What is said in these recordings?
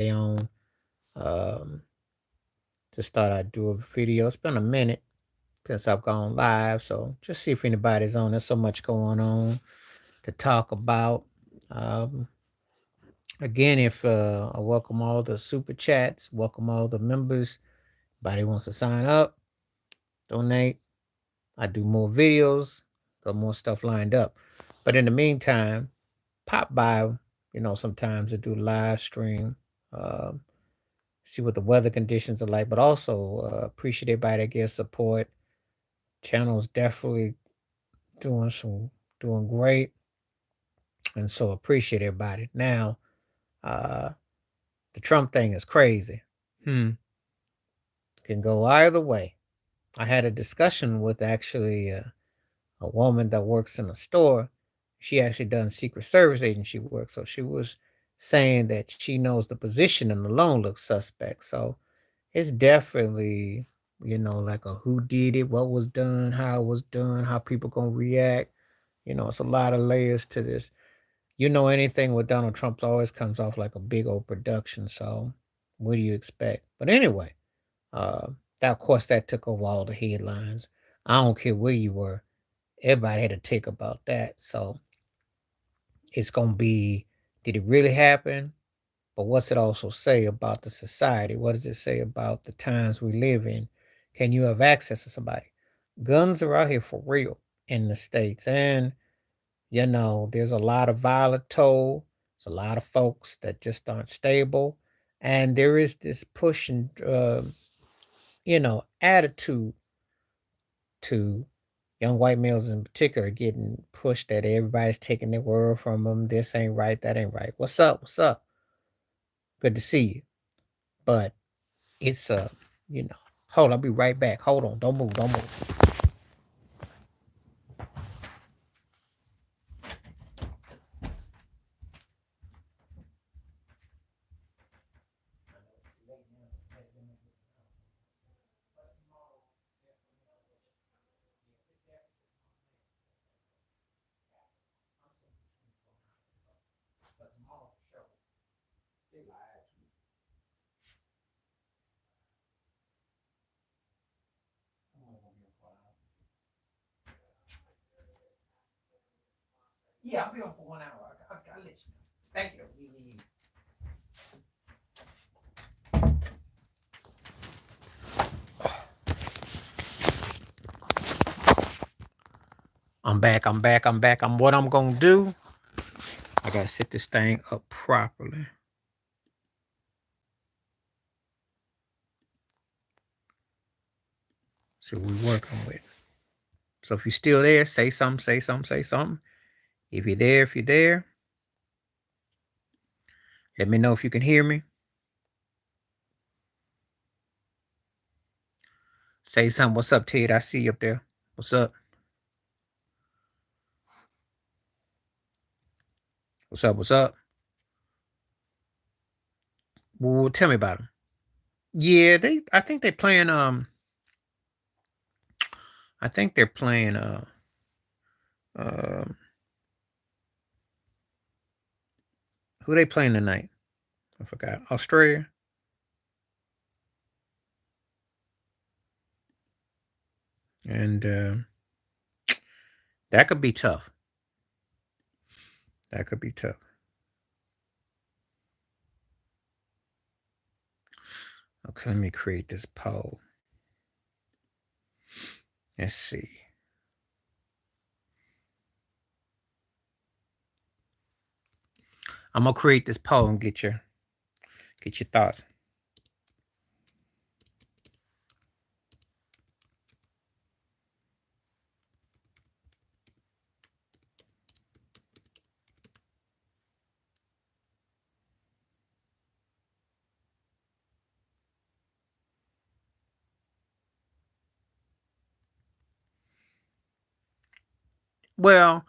on. Just thought I'd do a video. It's been a minute since I've gone live, so just see if anybody's on. There's so much going on to talk about. Um, Again, if I welcome all the super chats, welcome all the members. Anybody wants to sign up, donate. I do more videos, got more stuff lined up. But in the meantime, pop by, sometimes to do live stream, um, see what the weather conditions are like, but also appreciate everybody that gives support. Channel's definitely doing great, and so appreciate everybody. Now, uh, the Trump thing is crazy. Can go either way. I had a discussion with actually a woman that works in a store. She actually done Secret Service agency work, so she was saying that she knows the position and the loan looks suspect. So it's definitely, like a who did it, what was done, how it was done, how people gonna react. It's a lot of layers to this. Anything with Donald Trump always comes off like a big old production. So what do you expect? But anyway, uh, that of course that took over all the headlines. I don't care where you were. Everybody had a tick about that. So it's gonna be, did it really happen? But what's it also say about the society? What does it say about the times we live in? Can you have access to somebody? Guns are out here for real in the States. And, there's a lot of violent toll. There's a lot of folks that just aren't stable. And there is this push and, attitude to young white males in particular getting pushed that everybody's taking their word from them. This ain't right. That ain't right. What's up? What's up? Good to see you. But it's you know, hold on, I'll be right back. Hold on, don't move, don't move. Yeah, I'll be on for 1 hour. I'll let you know. Thank you. I'm back. What I'm gonna do. I gotta set this thing up properly. See what we're working with. So if you're still there, say something, say something, say something. If you're there, let me know if you can hear me. Say something. What's up, Ted? I see you up there. What's up? What's up? What's up? Well, tell me about them. Yeah, I think they playing. I think they're playing. Um, who they playing tonight? I forgot. Australia. And that could be tough. That could be tough. Okay, let me create this poll. Let's see. I'm gonna create this poll and get your thoughts. Well,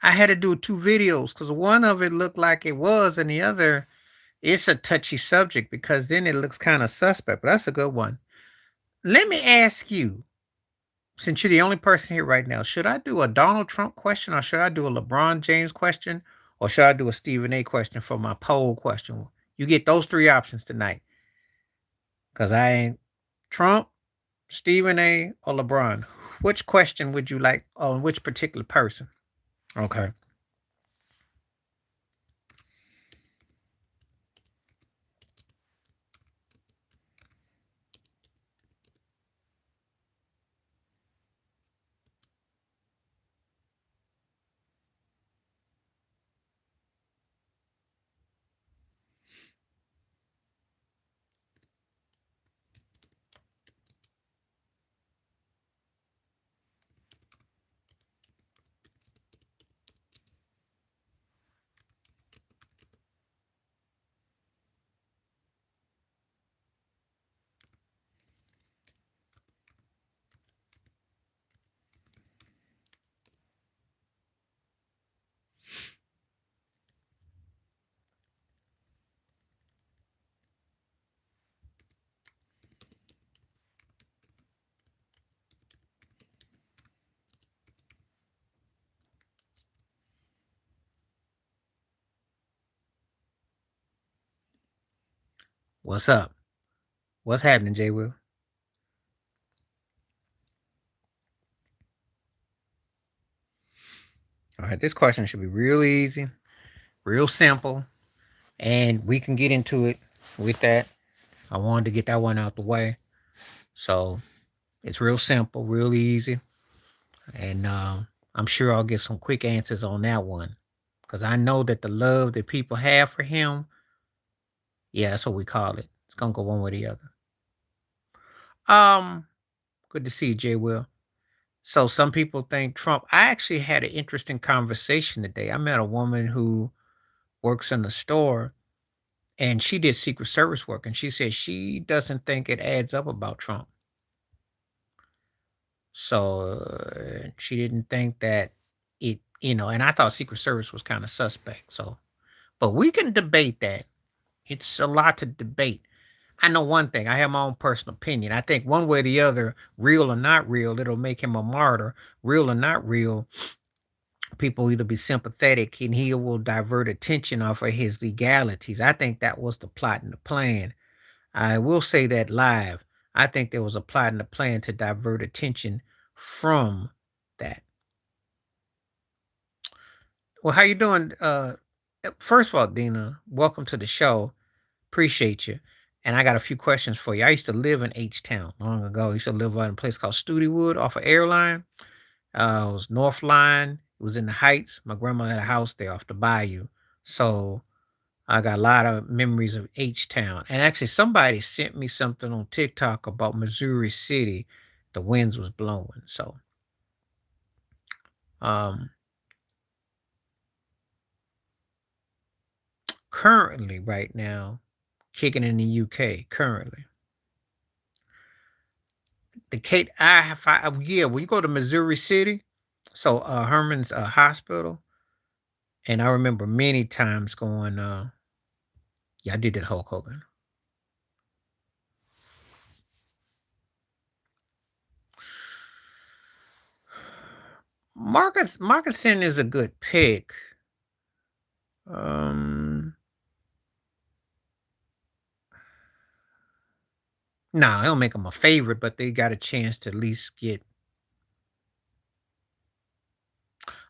I had to do 2 videos because one of it looked like it was, and the other, it's a touchy subject because then it looks kind of suspect. But that's a good one. Let me ask you, since you're the only person here right now, should I do a Donald Trump question or should I do a LeBron James question or should I do a Stephen A question for my poll question? You get those three options tonight. Cause I ain't Trump, Stephen A, or LeBron. Which question would you like on which particular person? Okay. What's up? What's happening, Jay Will? All right, this question should be real easy, real simple, and we can get into it with that. I wanted to get that one out the way. So it's real simple, real easy. And I'm sure I'll get some quick answers on that one. Because I know that the love that people have for him, yeah, that's what we call it. It's going to go one way or the other. Um, Good to see you, Jay Will. So some people think Trump. I actually had an interesting conversation today. I met a woman who works in the store and she did Secret Service work. And she said she doesn't think it adds up about Trump. So she didn't think that and I thought Secret Service was kind of suspect. So, but we can debate that. It's a lot to debate. I know one thing. I have my own personal opinion. I think one way or the other, real or not real, it'll make him a martyr. Real or not real, people either be sympathetic and he will divert attention off of his legalities. I think that was the plot and the plan. I will say that live. I think there was a plot and a plan to divert attention from that. Well, how you doing? First of all, Dina, welcome to the show. Appreciate you. And I got a few questions for you. I used to live in H Town long ago. I used to live out in a place called Studewood off of Airline. It was North Line. It was in the Heights. My grandma had a house there off the bayou. So I got a lot of memories of H Town. And actually, somebody sent me something on TikTok about Missouri City. The winds was blowing. So, um, currently, right now, kicking in the UK. Currently, the Kate. I have. Yeah, when you go to Missouri City, so Herman's hospital, and I remember many times going. Yeah, I did that Hulk Hogan. Marcusson is a good pick. Um, nah, I don't make them a favorite, but they got a chance to at least get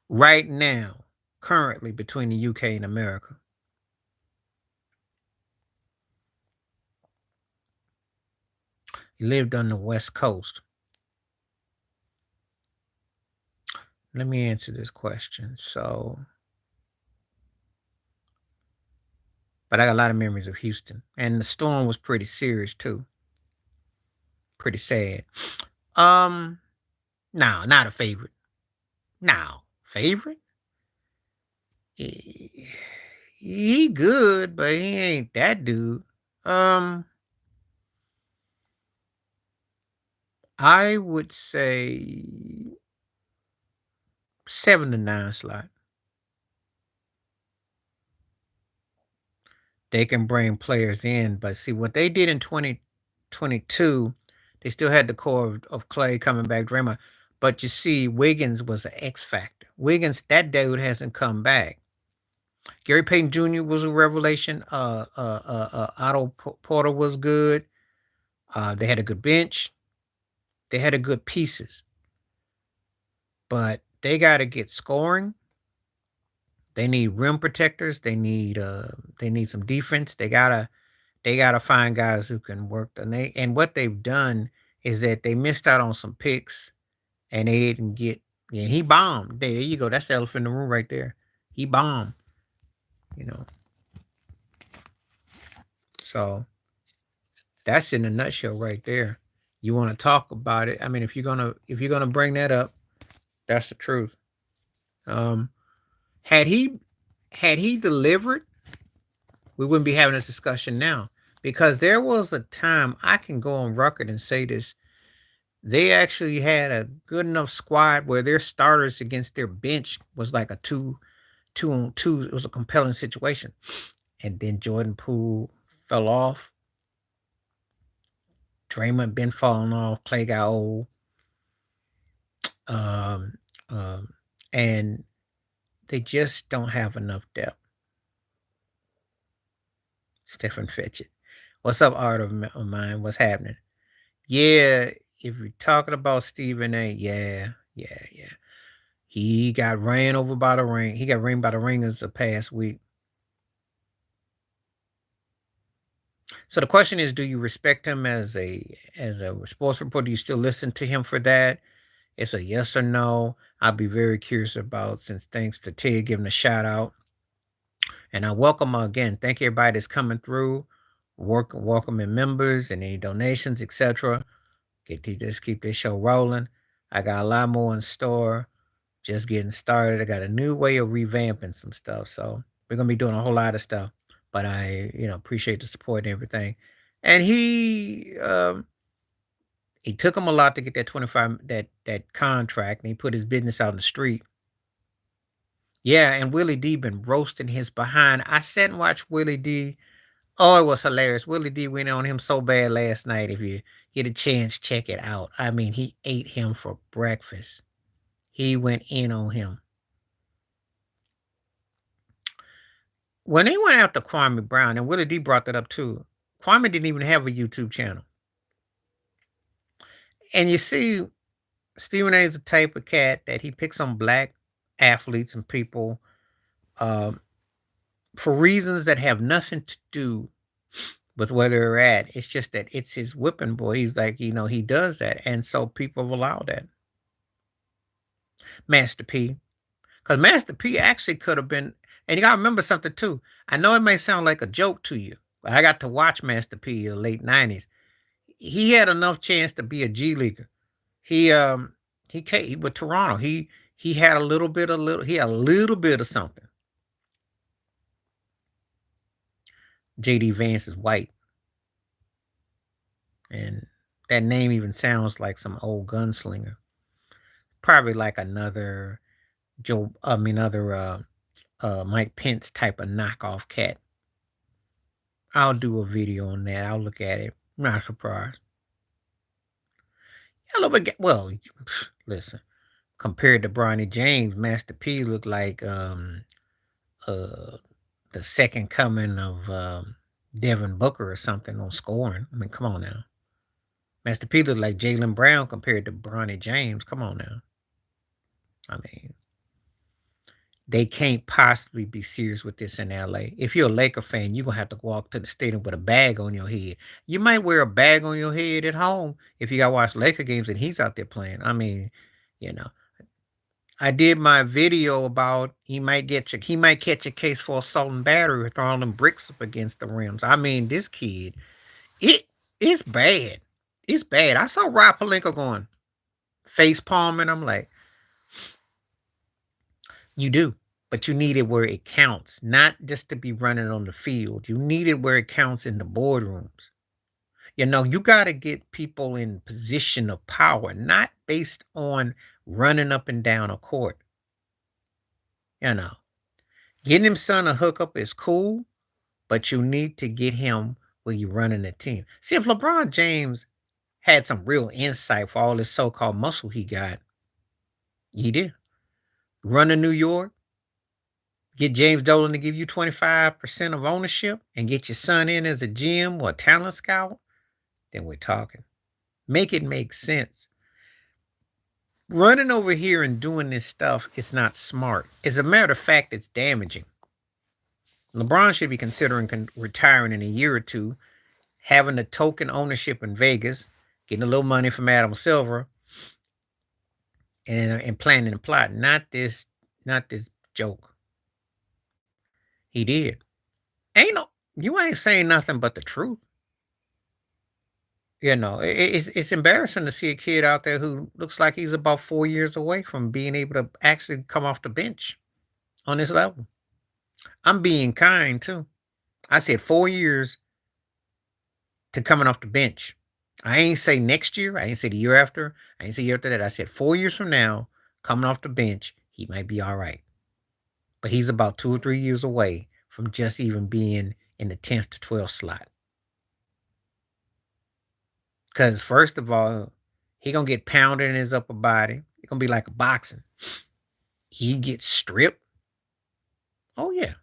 right now, currently between the UK and America. He lived on the West Coast. Let me answer this question. So, but I got a lot of memories of Houston, and the storm was pretty serious too. Pretty sad. Um, no, not a favorite. No, favorite. He good, but he ain't that dude. Um, I would say 7 to 9 slot. They can bring players in, but see what they did in 2022, they still had the core of Clay coming back, Draymond. But you see, Wiggins was an X factor. Wiggins, that dude hasn't come back. Gary Payton Jr. was a revelation. Otto Porter was good. They had a good bench. They had a good pieces, but they got to get scoring. They need rim protectors. They need some defense. They gotta find guys who can work. And what they've done is that they missed out on some picks, and they didn't get. Yeah, he bombed. There you go. That's the elephant in the room right there. He bombed. You know. So that's in a nutshell right there. You want to talk about it? I mean, if you're gonna bring that up, that's the truth. Um, had he had he delivered, we wouldn't be having this discussion now. Because there was a time, I can go on record and say this, they actually had a good enough squad where their starters against their bench was like a two on two. It was a compelling situation. And then Jordan Poole fell off. Draymond been falling off. Clay got old. Um, um, and they just don't have enough depth. Stephen Fetchit. What's up, art of mine? What's happening? Yeah, if you're talking about Stephen A, yeah. He got ran over by the ring. He got ran by the ringers the past week. So the question is, do you respect him as a sports reporter? Do you still listen to him for that? It's a yes or no. I'll be very curious about, since thanks to Ted giving a shout out. And I welcome again. Thank everybody that's coming through. Welcoming members and any donations, etc. Just keep this show rolling. I got a lot more in store. Just getting started. I got a new way of revamping some stuff. So we're gonna be doing a whole lot of stuff. But I, appreciate the support and everything. And he took him a lot to get that 25 that contract, and he put his business out in the street. Yeah, and Willie D been roasting his behind. I sat and watched Willie D. Oh, it was hilarious. Willie D went on him so bad last night. If you get a chance, check it out. I mean, he ate him for breakfast. He went in on him. When they went after Kwame Brown, and Willie D brought that up too, Kwame didn't even have a YouTube channel. And you see, Stephen A is the type of cat that he picks on black athletes and people for reasons that have nothing to do with where they're at. It's just that it's his whipping boy. He's like, he does that. And so people allow that. Master P. Because Master P actually could have been, and you got to remember something too. I know it may sound like a joke to you, but I got to watch Master P in the late 90s. He had enough chance to be a G Leaguer. He came with Toronto. He had a little bit of something. JD Vance is white. And that name even sounds like some old gunslinger. Probably like another Mike Pence type of knockoff cat. I'll do a video on that. I'll look at it. I'm not surprised. A little bit. Well, listen. Compared to Bronny James, Master P looked like the second coming of Devin Booker or something on scoring. I mean, come on now. Master P looked like Jaylen Brown compared to Bronny James. Come on now. I mean, they can't possibly be serious with this in LA. If you're a Laker fan, you're going to have to walk to the stadium with a bag on your head. You might wear a bag on your head at home if you got to watch Laker games and he's out there playing. I mean, I did my video about he might catch a case for assault and battery or throwing them bricks up against the rims. I mean, this kid, it's bad. It's bad. I saw Rob Pelinka going face palming. I'm like, you do. But you need it where it counts, not just to be running on the field. You need it where it counts in the boardrooms. You got to get people in position of power, not based on running up and down a court. Getting him son a hookup is cool, but you need to get him where you're running a team. See, if LeBron James had some real insight for all this so-called muscle he got, he did. Run to New York, Get James Dolan to give you 25% of ownership and get your son in as a GM or a talent scout, then we're talking. Make it make sense. Running over here and doing this stuff is not smart. As a matter of fact, it's damaging. LeBron should be considering retiring in a year or two, having the token ownership in Vegas, getting a little money from Adam Silver, and planning and plotting. Not this joke. He did. You ain't saying nothing but the truth. It's embarrassing to see a kid out there who looks like he's about 4 years away from being able to actually come off the bench on this level. I'm being kind too. I said 4 years to coming off the bench. I ain't say next year. I ain't say the year after. I ain't say the year after that. I said 4 years from now, coming off the bench, he might be all right. But he's about 2 or 3 years away from just even being in the 10th to 12th slot. Because first of all, he gonna get pounded in his upper body. It's gonna be like a boxing. He gets stripped. Oh yeah.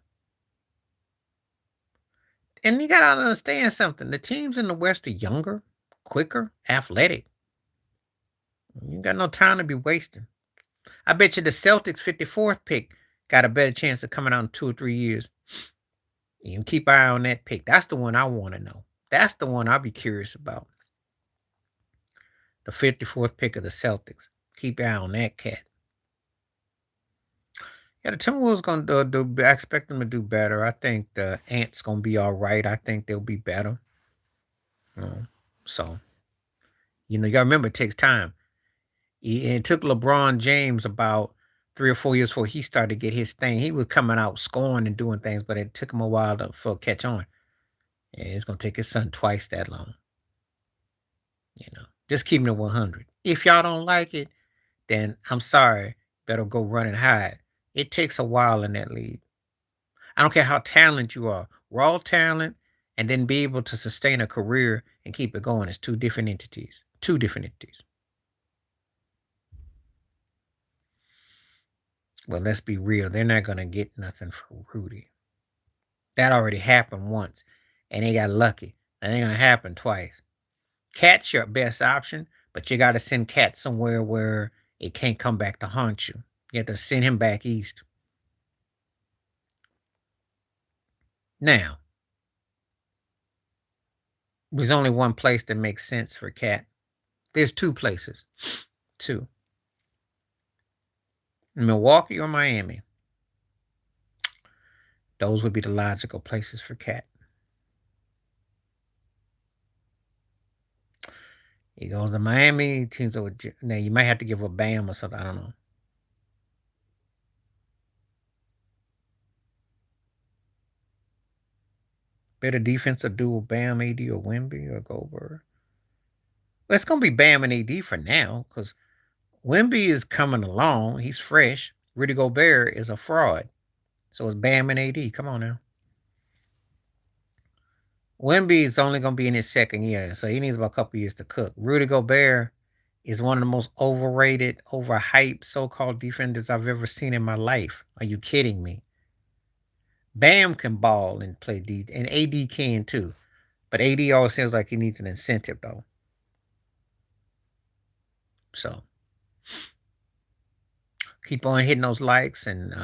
And you gotta understand something. The teams in the West are younger, quicker, athletic. You got no time to be wasting. I bet you the Celtics 54th pick got a better chance of coming out in 2 or 3 years. You can keep an eye on that pick. That's the one I want to know. That's the one I'll be curious about. The 54th pick of the Celtics. Keep an eye on that cat. Yeah, the Timberwolves gonna do. I expect them to do better. I think the Ants gonna be all right. I think they'll be better. So you gotta remember it takes time. It took LeBron James about 3 or 4 years before he started to get his thing. He was coming out scoring and doing things, but it took him a while for catch on. And it's gonna take his son twice that long. Just keeping it 100. If y'all don't like it, then I'm sorry. Better go run and hide. It takes a while in that league. I don't care how talented you are. Raw talent and then be able to sustain a career and keep it going is two different entities. Two different entities. Well, let's be real. They're not going to get nothing for Rudy. That already happened once, and they got lucky. That ain't going to happen twice. Cat's your best option, but you got to send Cat somewhere where it can't come back to haunt you. You have to send him back east. Now, there's only one place that makes sense for Cat. There's two places. Two. Milwaukee or Miami. Those would be the logical places for Cat. He goes to Miami. Teams over. Now you might have to give a Bam or something. I don't know. Better defensive duel, Bam, AD, or Wemby or Goldberg. Well, it's gonna be Bam and AD for now because Wemby is coming along. He's fresh. Rudy Gobert is a fraud. So it's Bam and AD. Come on now. Wemby is only going to be in his second year, so he needs about a couple years to cook. Rudy Gobert is one of the most overrated, overhyped so-called defenders I've ever seen in my life. Are you kidding me? Bam can ball and play D, and AD can too. But AD always seems like he needs an incentive, though. So keep on hitting those likes, and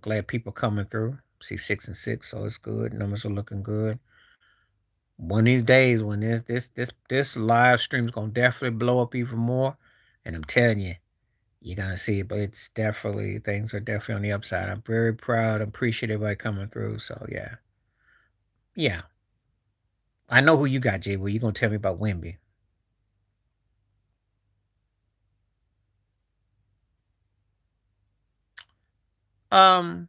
glad people coming through. See 6 and 6, so it's good. Numbers are looking good. One of these days, when this live stream is gonna definitely blow up even more, and I'm telling you, you're gonna see it. But it's definitely things are definitely on the upside. I'm very proud, appreciate everybody coming through. So yeah. I know who you got, Jay. Well, you gonna tell me about Wemby? Well,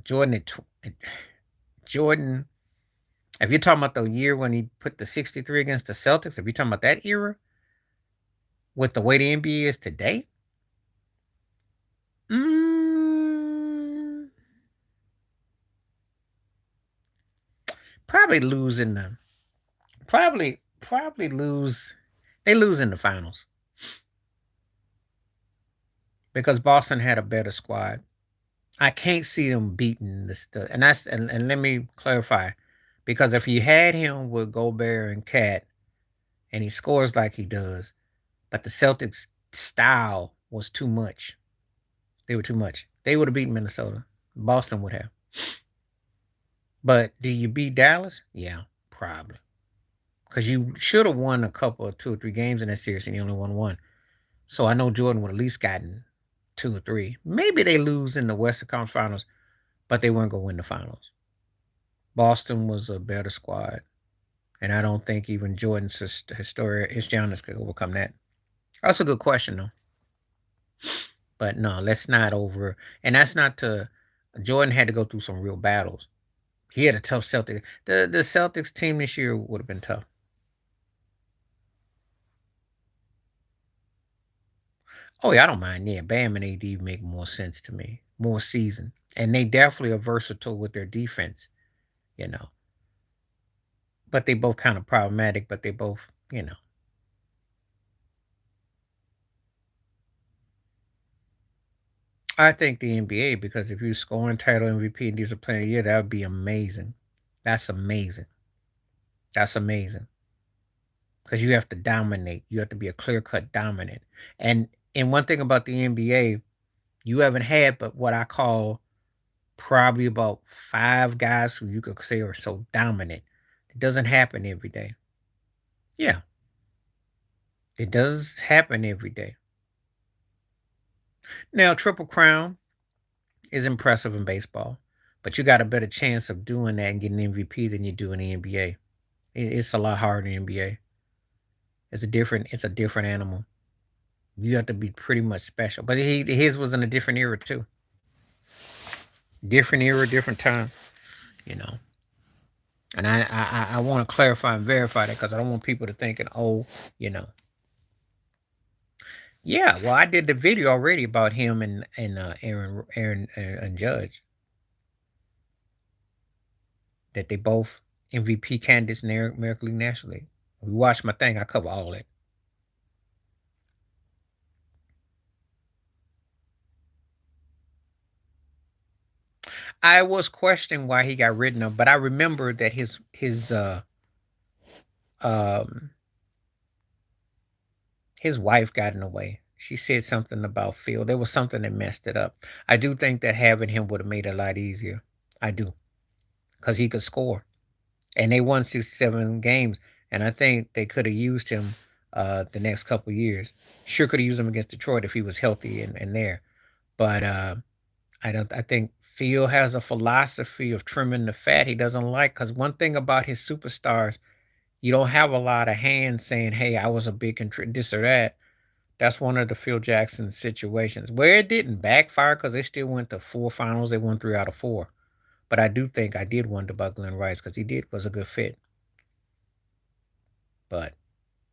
Jordan. If you're talking about the year when he put the 63 against the Celtics, if you're talking about that era, with the way the NBA is today, probably losing them. Probably lose. They lose in the finals because Boston had a better squad. I can't see them beating and and let me clarify, because if you had him with Gobert and Cat, and he scores like he does, but the Celtics style was too much. They were too much. They would have beaten Minnesota. Boston would have. But do you beat Dallas? Yeah, probably. Because you should have won a couple of 2 or 3 games in that series, and you only won one. So I know Jordan would at least gotten 2 or 3. Maybe they lose in the Western Conference Finals, but they weren't gonna win the finals. Boston was a better squad, and I don't think even Jordan's Histrionics could overcome that. That's a good question though. But no, let's not over. And that's not to. Jordan had to go through some real battles. He had a tough Celtic. The Celtics team this year would have been tough. Oh yeah, I don't mind. Yeah, Bam and AD make more sense to me. More season, and they definitely are versatile with their defense. You know, but they both kind of problematic. But they both, you know. I think the NBA, because if you scoring title MVP and these are playing a year, that would be amazing. That's amazing. That's amazing. Because you have to dominate. You have to be a clear cut dominant. And one thing about the NBA, you haven't had but what I call probably about 5 guys who you could say are so dominant. It doesn't happen every day. Yeah, it does happen every day. Now, Triple Crown is impressive in baseball, but you got a better chance of doing that and getting MVP than you do in the NBA. It's a lot harder in the NBA. It's a different animal. You have to be pretty much special. But his was in a different era too. Different era, different time, you know. And I want to clarify and verify that because I don't want people to thinking, oh, you know. Yeah, well, I did the video already about him and Aaron and Judge, that they both MVP candidates in the American League National League. If you watch my thing, I cover all that. I was questioning why he got rid of, but I remember that um his wife got in the way. She said something about Phil. There was something that messed it up. I do think that having him would have made it a lot easier. I do, because he could score, and they won 67 games, and I think they could have used him the next couple years. Sure, could have used him against Detroit if he was healthy and there, but I don't. I think Phil has a philosophy of trimming the fat he doesn't like. Because one thing about his superstars, you don't have a lot of hands saying, "Hey, I was a big this or that." That's one of the Phil Jackson situations where it didn't backfire because they still went to 4 finals. They won 3 out of 4. But I do think I did wonder about Glenn Rice because he did was a good fit. But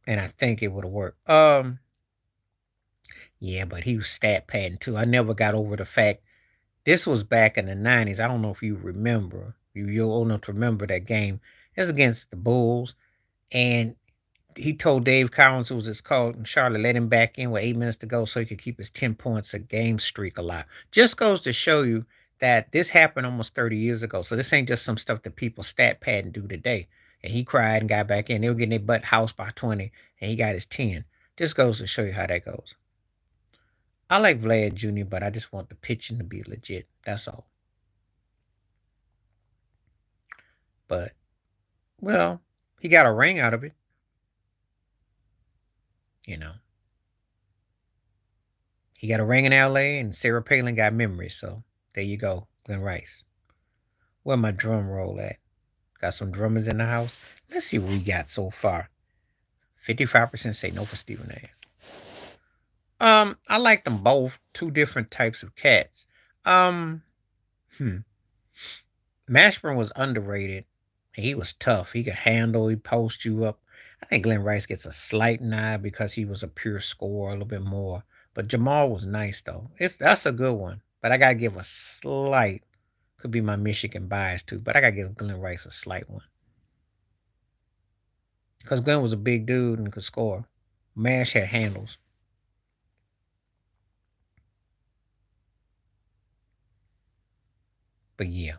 and I think it would have worked. Yeah, but he was stat padding too. I never got over the fact this was back in the 90s. I don't know if you remember. You're old enough to remember that game. It was against the Bulls, and he told Dave Collins, who was his coach in Charlotte, let him back in with 8 minutes to go so he could keep his 10 points a game streak alive. Just goes to show you that this happened almost 30 years ago. So this ain't just some stuff that people stat pad and do today. And he cried and got back in. They were getting their butt housed by 20, and he got his 10. Just goes to show you how that goes. I like Vlad Jr., but I just want the pitching to be legit. That's all. But, well, he got a ring out of it, you know. He got a ring in LA, and Sarah Palin got memories. So there you go, Glenn Rice. Where my drum roll at? Got some drummers in the house. Let's see what we got so far. 55% say no for Stephen A. I like them both. Two different types of cats. Um, hmm. Mashburn was underrated. He was tough. He could handle. He post you up. I think Glenn Rice gets a slight nod because he was a pure scorer a little bit more. But Jamal was nice though. That's a good one. But I gotta give a slight. Could be my Michigan bias too. But I gotta give Glenn Rice a slight one because Glenn was a big dude and could score. Mash had handles. But yeah,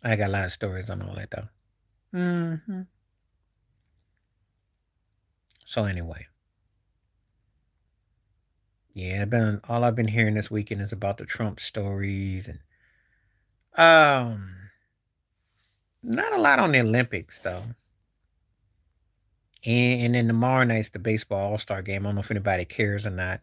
I got a lot of stories on all that though. Hmm. So anyway, yeah, been all I've been hearing this weekend is about the Trump stories and um not a lot on the Olympics though. And then tomorrow night's the baseball All-Star game. I don't know if anybody cares or not.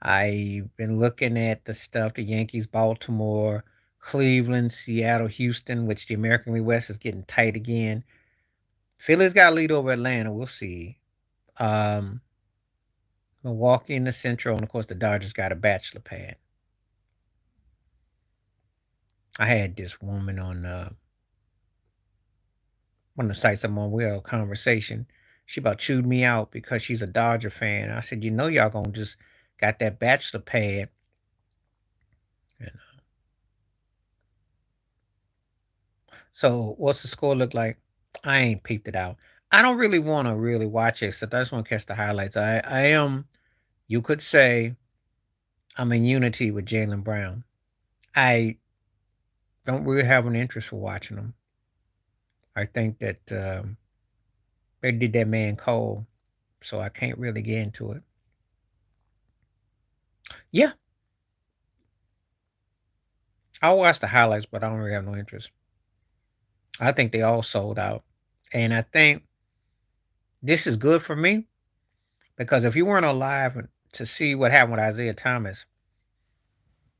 I've been looking at the stuff, the Yankees, Baltimore, Cleveland, Seattle, Houston, which the American League West is getting tight again. Philly's got a lead over Atlanta. We'll see. Um, Milwaukee in the Central, and of course the Dodgers got a bachelor pad. I had this woman on one of the sites I'm on. We had a conversation. She about chewed me out because she's a Dodger fan. I said, y'all gonna just got that bachelor pad. And so what's the score look like? I ain't peeped it out. I don't really want to really watch it, so I just want to catch the highlights. I am, you could say, I'm in unity with Jalen Brown. I don't really have an interest for watching them. I think that they did that man cold, so I can't really get into it. Yeah, I'll watch the highlights, but I don't really have no interest. I think they all sold out, and I think this is good for me because if you weren't alive to see what happened with Isaiah Thomas,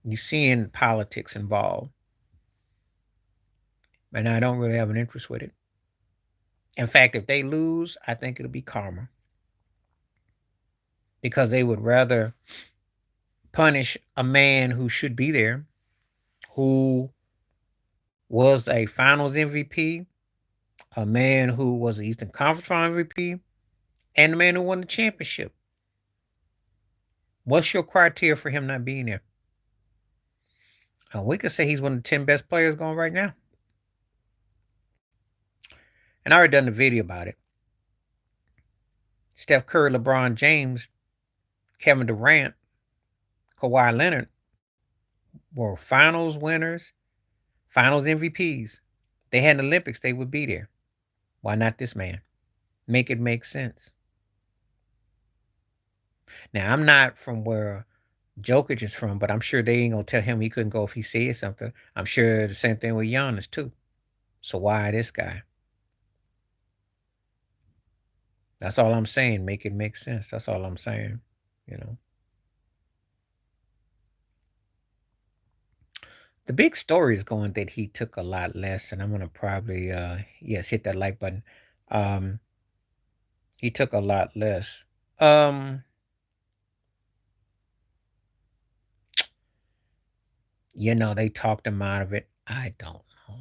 you seeing politics involved, and I don't really have an interest with it. In fact, if they lose, I think it'll be karma because they would rather punish a man who should be there, who was a Finals MVP, a man who was an Eastern Conference Final MVP, and the man who won the championship. What's your criteria for him not being there? We could say he's one of the 10 best players going right now. And I already done the video about it. Steph Curry, LeBron James, Kevin Durant, Kawhi Leonard were finals winners, finals MVPs. They had an Olympics, they would be there. Why not this man? Make it make sense. Now, I'm not from where Jokic is from, but I'm sure they ain't gonna tell him he couldn't go if he said something. I'm sure the same thing with Giannis too. So why this guy? That's all I'm saying. Make it make sense. That's all I'm saying. You know. The big story is going that he took a lot less, and I'm gonna probably yes, hit that like button. Um he took a lot less. Um they talked him out of it. I don't know.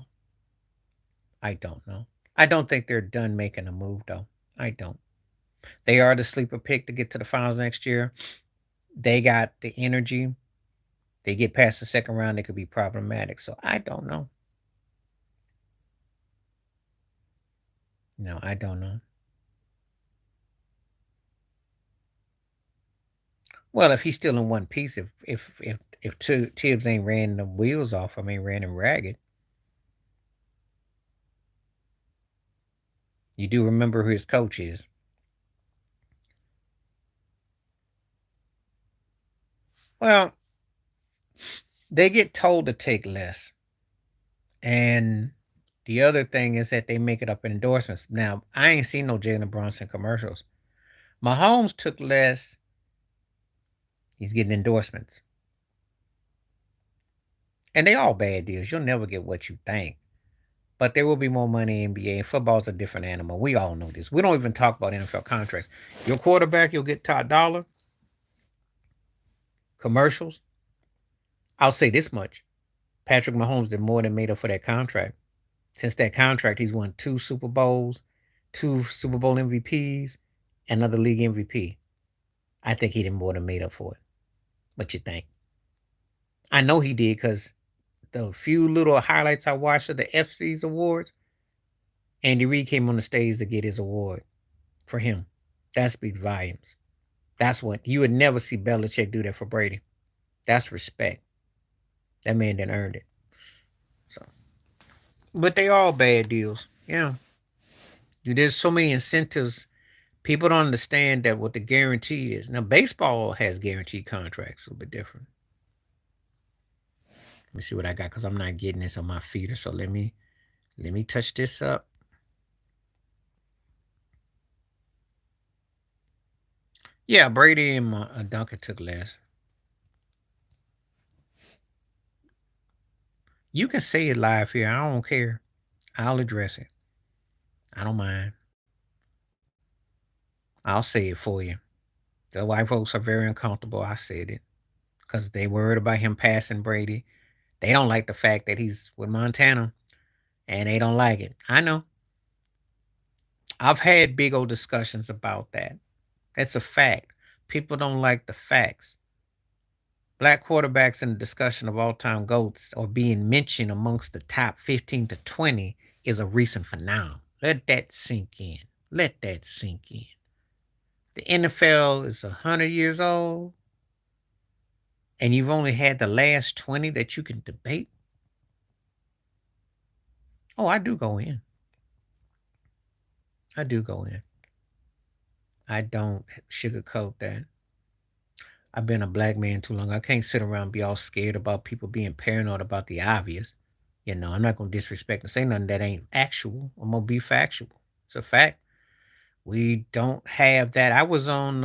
I don't know. I don't think they're done making a move though. I don't. They are the sleeper pick to get to the finals next year. They got the energy. They get past the second round, they could be problematic. So I don't know. No, I don't know. Well, if he's still in one piece, if two Tibbs ain't ran the wheels off, I mean ran him ragged. You do remember who his coach is. Well, they get told to take less. And the other thing is that they make it up in endorsements. Now, I ain't seen no Jalen Brunson commercials. Mahomes took less. He's getting endorsements. And they all bad deals. You'll never get what you think. But there will be more money in NBA. Football's a different animal. We all know this. We don't even talk about NFL contracts. Your quarterback, you'll get top dollar. Commercials. I'll say this much. Patrick Mahomes did more than made up for that contract. Since that contract, he's won 2 Super Bowls, 2 Super Bowl MVPs, another league MVP. I think he did more than made up for it. What you think? I know he did because the few little highlights I watched of the ESPYs awards, Andy Reid came on the stage to get his award for him. That speaks volumes. That's what you would never see Belichick do that for Brady. That's respect. That man didn't earn it. But they all bad deals. Yeah. There's so many incentives. People don't understand that what the guarantee is. Now, baseball has guaranteed contracts, a little bit different. Let me see what I got because I'm not getting this on my feeder. So let me touch this up. Yeah, Brady and Duncan took less. You can say it live here. I don't care. I'll address it. I don't mind. I'll say it for you. The white folks are very uncomfortable. I said it because they worried about him passing Brady. They don't like the fact that he's with Montana, and they don't like it. I know. I've had big old discussions about that. That's a fact. People don't like the facts. Black quarterbacks in the discussion of all time GOATs or being mentioned amongst the top 15 to 20 is a recent phenomenon. Let that sink in. Let that sink in. The NFL is 100 years old, and you've only had the last 20 that you can debate. Oh, I do go in. I do go in. I don't sugarcoat that. I've been a black man too long. I can't sit around and be all scared about people being paranoid about the obvious. I'm not gonna disrespect and say nothing that ain't actual. I'm gonna be factual. It's a fact. We don't have that. I was on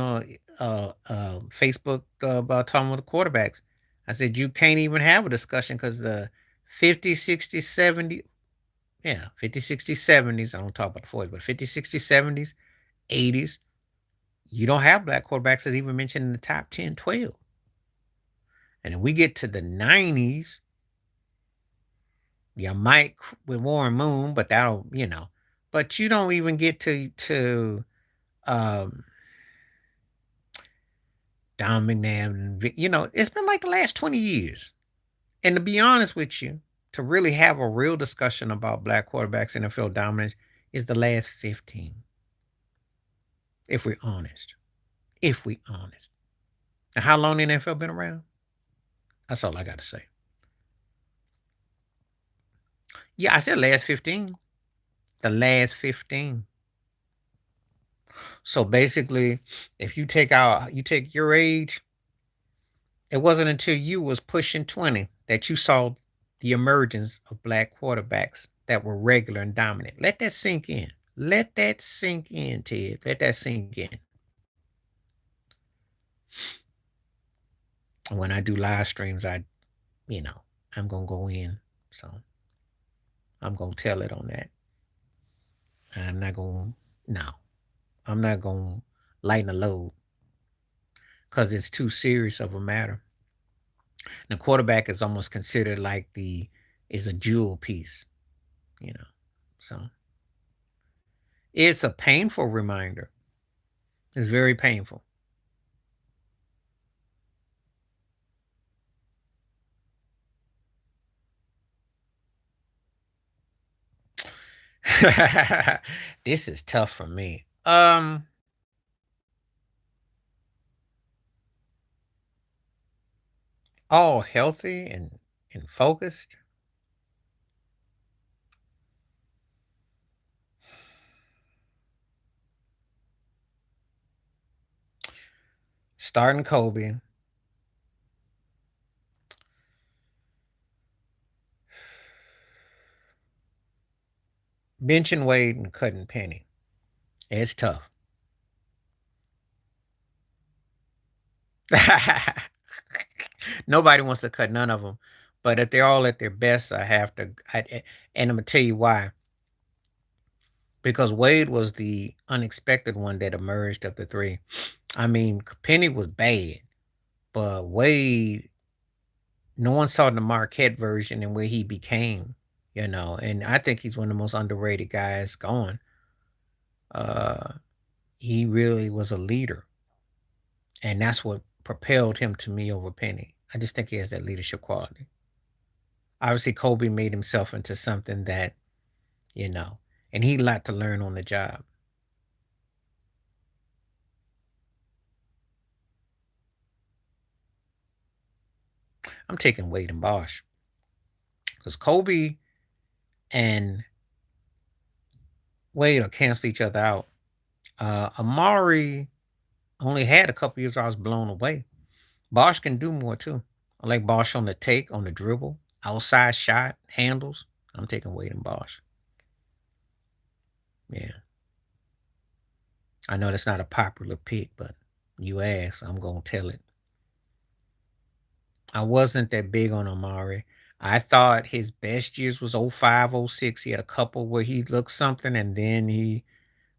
Facebook about talking with the quarterbacks. I said you can't even have a discussion because the 50, 60, 70, yeah, 50, 60, 70s. I don't talk about the 40s, but 50, 60, 70s, 80s. You don't have black quarterbacks that even mentioned in the top 10, 12. And then we get to the 90s, you might with Warren Moon, but that'll. But you don't even get to um Dominic. It's been like the last 20 years. And to be honest with you, to really have a real discussion about black quarterbacks NFL dominance is the last 15. If we're honest. If we honest. Now, how long the NFL been around? That's all I got to say. Yeah, I said last 15. The last 15. So basically, if you take your age, it wasn't until you was pushing 20 that you saw the emergence of black quarterbacks that were regular and dominant. Let that sink in. Let that sink in, Ted. Let that sink in. When I do live streams, you know, I'm gonna go in. So I'm gonna tell it on that. I'm not gonna no. I'm not gonna lighten the load because it's too serious of a matter. The quarterback is almost considered like the is a jewel piece, you know. So it's a painful reminder. It's very painful. This is tough for me. All healthy and focused. Starting Kobe, benching Wade and cutting Penny. It's tough. Nobody wants to cut none of them, but if they're all at their best, I have to. And I'm gonna tell you why. Because Wade was the unexpected one that emerged of the three. I mean, Penny was bad, but Wade, no one saw the Marquette version and where he became, and I think he's one of the most underrated guys going. Uh, he really was a leader, and that's what propelled him to me over Penny. I just think he has that leadership quality. Obviously, Kobe made himself into something that, you know, and he had a lot to learn on the job. I'm taking Wade and Bosch because Kobe and wait or cancel each other out. Amari only had a couple years where I was blown away. Bosch can do more too. I like Bosch on the take, on the dribble, outside shot, handles. I'm taking Wade and Bosch. Yeah. I know that's not a popular pick, but you ask, I'm gonna tell it. I wasn't that big on Amari. I thought his best years was '05, '06. He had a couple where he looked something, and then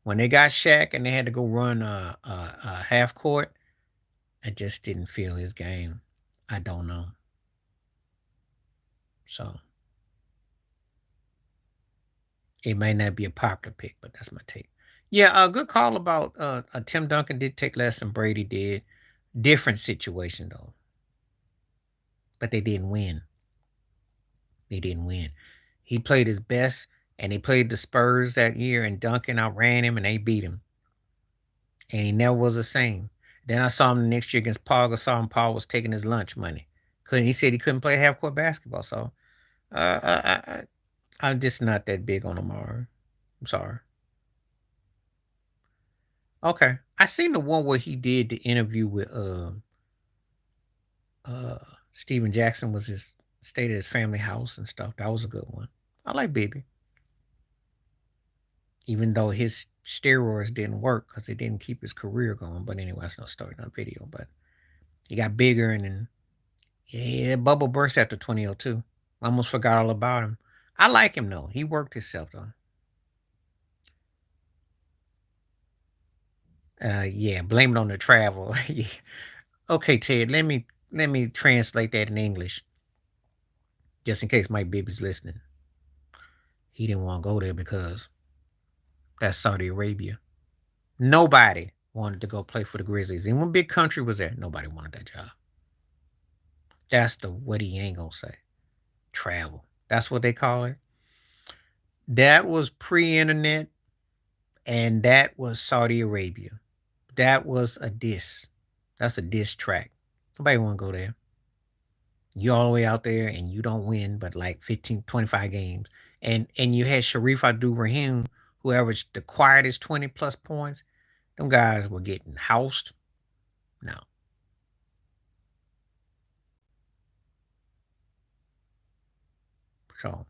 when they got Shaq and they had to go run a half court, I just didn't feel his game. I don't know. So it may not be a popular pick, but that's my take. Yeah, a good call about Tim Duncan did take less than Brady did. Different situation though, but they didn't win. They didn't win. He played his best, and they played the Spurs that year, and Duncan outran him, and they beat him. And he never was the same. Then I saw him the next year against Paul Gasol, and Paul was taking his lunch money. Couldn't he said he couldn't play half court basketball? So I'm just not that big on Amari. I'm sorry. Okay, I seen the one where he did the interview with uh Steven Jackson was his stayed at his family house and stuff. That was a good one. I like Baby, even though his steroids didn't work because it didn't keep his career going. But anyway, that's no story, not video. But he got bigger and then yeah, bubble burst after 2002. I almost forgot all about him. I like him though. He worked himself though. Yeah, blame it on the travel. Yeah. Okay, Ted, let me translate that in English, just in case Mike Bibby's listening. He didn't want to go there because that's Saudi Arabia. Nobody wanted to go play for the Grizzlies. And when Big Country was there, nobody wanted that job. That's the what he ain't gonna say. Travel. That's what they call it. That was pre-internet, and that was Saudi Arabia. That was a diss. That's a diss track. Nobody want to go there. You all the way out there and you don't win but like 15, 25 games. And you had Sharif Abdul Rahim, who averaged the quietest 20 plus points. Them guys were getting housed. No. So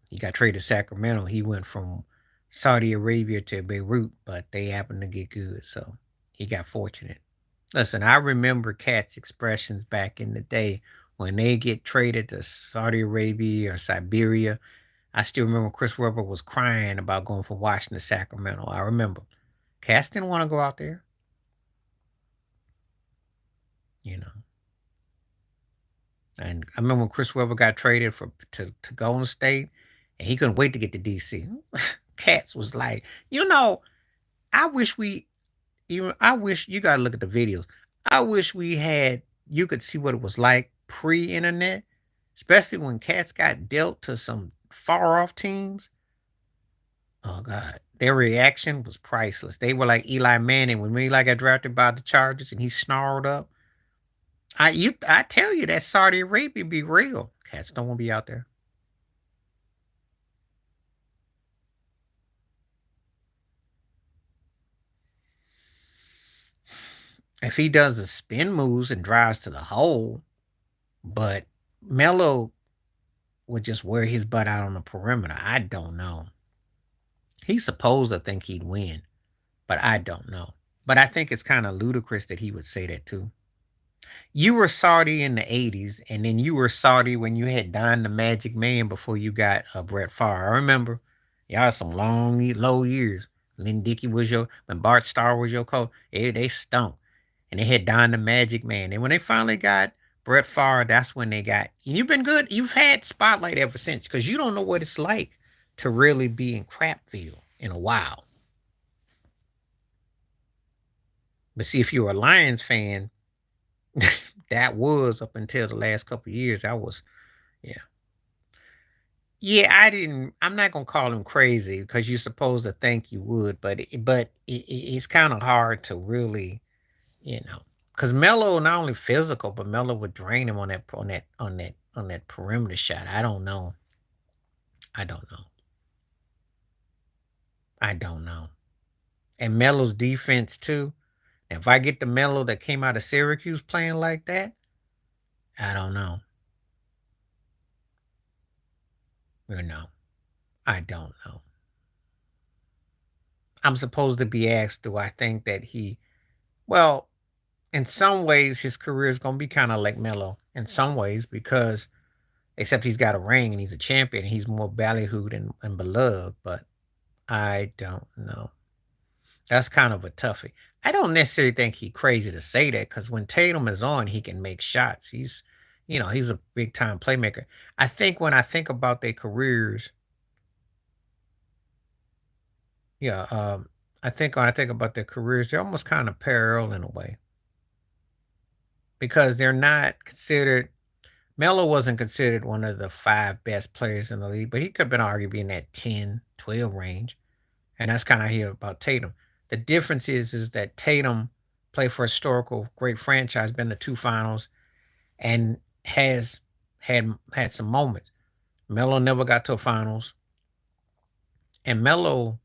he got traded to Sacramento. He went from Saudi Arabia to Beirut, but they happened to get good. So he got fortunate. Listen, I remember cats' expressions back in the day when they get traded to Saudi Arabia or Siberia. I still remember Chris Webber was crying about going from Washington to Sacramento. I remember. Cats didn't want to go out there, you know. And I remember when Chris Webber got traded to Golden State, and he couldn't wait to get to DC. Cats was like, I wish we even. I wish you gotta look at the videos. I wish we had. You could see what it was like pre-internet, especially when Cats got dealt to some far off teams. Oh God, their reaction was priceless. They were like Eli Manning when Eli got drafted by the Chargers and he snarled up. I tell you that Saudi Arabia be real. Cats don't want to be out there. If he does the spin moves and drives to the hole, but Melo would just wear his butt out on the perimeter. I don't know. He's supposed to think he'd win, but I don't know. But I think it's kind of ludicrous that he would say that too. You were Saudi in the '80s, and then you were Saudi when you had Don the Magic Man before you got Brett Favre. I remember y'all had some long, low years. Lynn Dickey was when Bart Starr was your coach. They stunk, and they had Don the Magic Man. And when they finally got Brett Favre, that's when they got. And you've been good. You've had spotlight ever since because you don't know what it's like to really be in Crapville in a while. But see, if you're a Lions fan, that was up until the last couple of years. That was, yeah. Yeah, I'm not gonna call him crazy because you're supposed to think you would, it's kind of hard to really, because Melo not only physical, but Melo would drain him on that perimeter shot. I don't know. I don't know. I don't know. And Melo's defense too. If I get the Melo that came out of Syracuse playing like that, I don't know. You know, I don't know. I'm supposed to be asked, do I think that well, in some ways, his career is going to be kind of like Melo in some ways because, except he's got a ring and he's a champion, he's more ballyhooed and beloved, but I don't know. That's kind of a toughie. I don't necessarily think he's crazy to say that because when Tatum is on, he can make shots. He's a big time playmaker. I think when I think about their careers, yeah, I think when I think about their careers, they're almost kind of parallel in a way because they're not considered. Melo wasn't considered one of the five best players in the league, but he could have been arguably in that 10, 12 range. And that's kind of here about Tatum. The difference is that Tatum played for a historical great franchise, been to two finals, and has had some moments. Melo never got to a finals, and Melo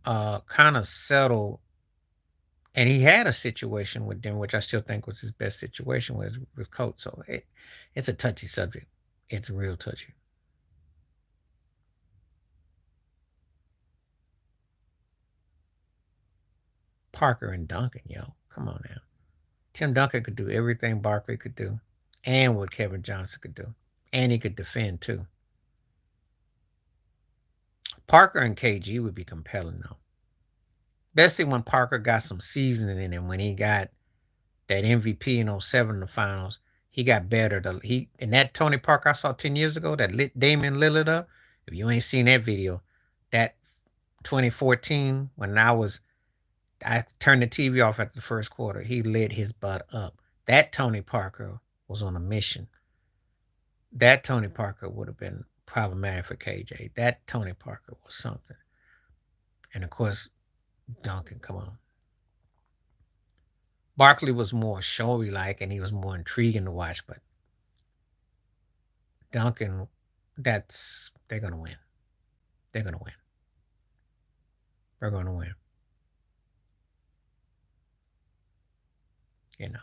kind of settled. And he had a situation with them, which I still think was his best situation with Coach. So it's a touchy subject. It's real touchy. Parker and Duncan, yo, come on now. Tim Duncan could do everything Barkley could do, and what Kevin Johnson could do, and he could defend too. Parker and KG would be compelling though. Especially when Parker got some seasoning in him when he got that MVP in '07 in the finals. He got better. And that Tony Parker I saw 10 years ago that lit Damian Lillard up. If you ain't seen that video, that 2014 when I turned the TV off at the first quarter. He lit his butt up. That Tony Parker was on a mission. That Tony Parker would have been problematic for KJ. That Tony Parker was something. And of course, Duncan, come on. Barkley was more showy like and he was more intriguing to watch, but Duncan, they're gonna win. They're gonna win. They're gonna win. You know,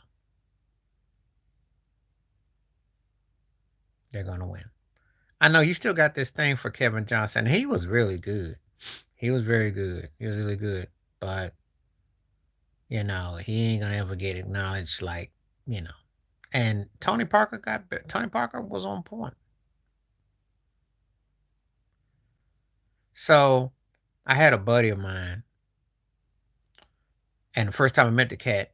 they're gonna win. I know you still got this thing for Kevin Johnson. He was really good. He was very good. He was really good. But, he ain't gonna ever get acknowledged like, you know. And Tony Parker was on point. So I had a buddy of mine, and the first time I met the cat,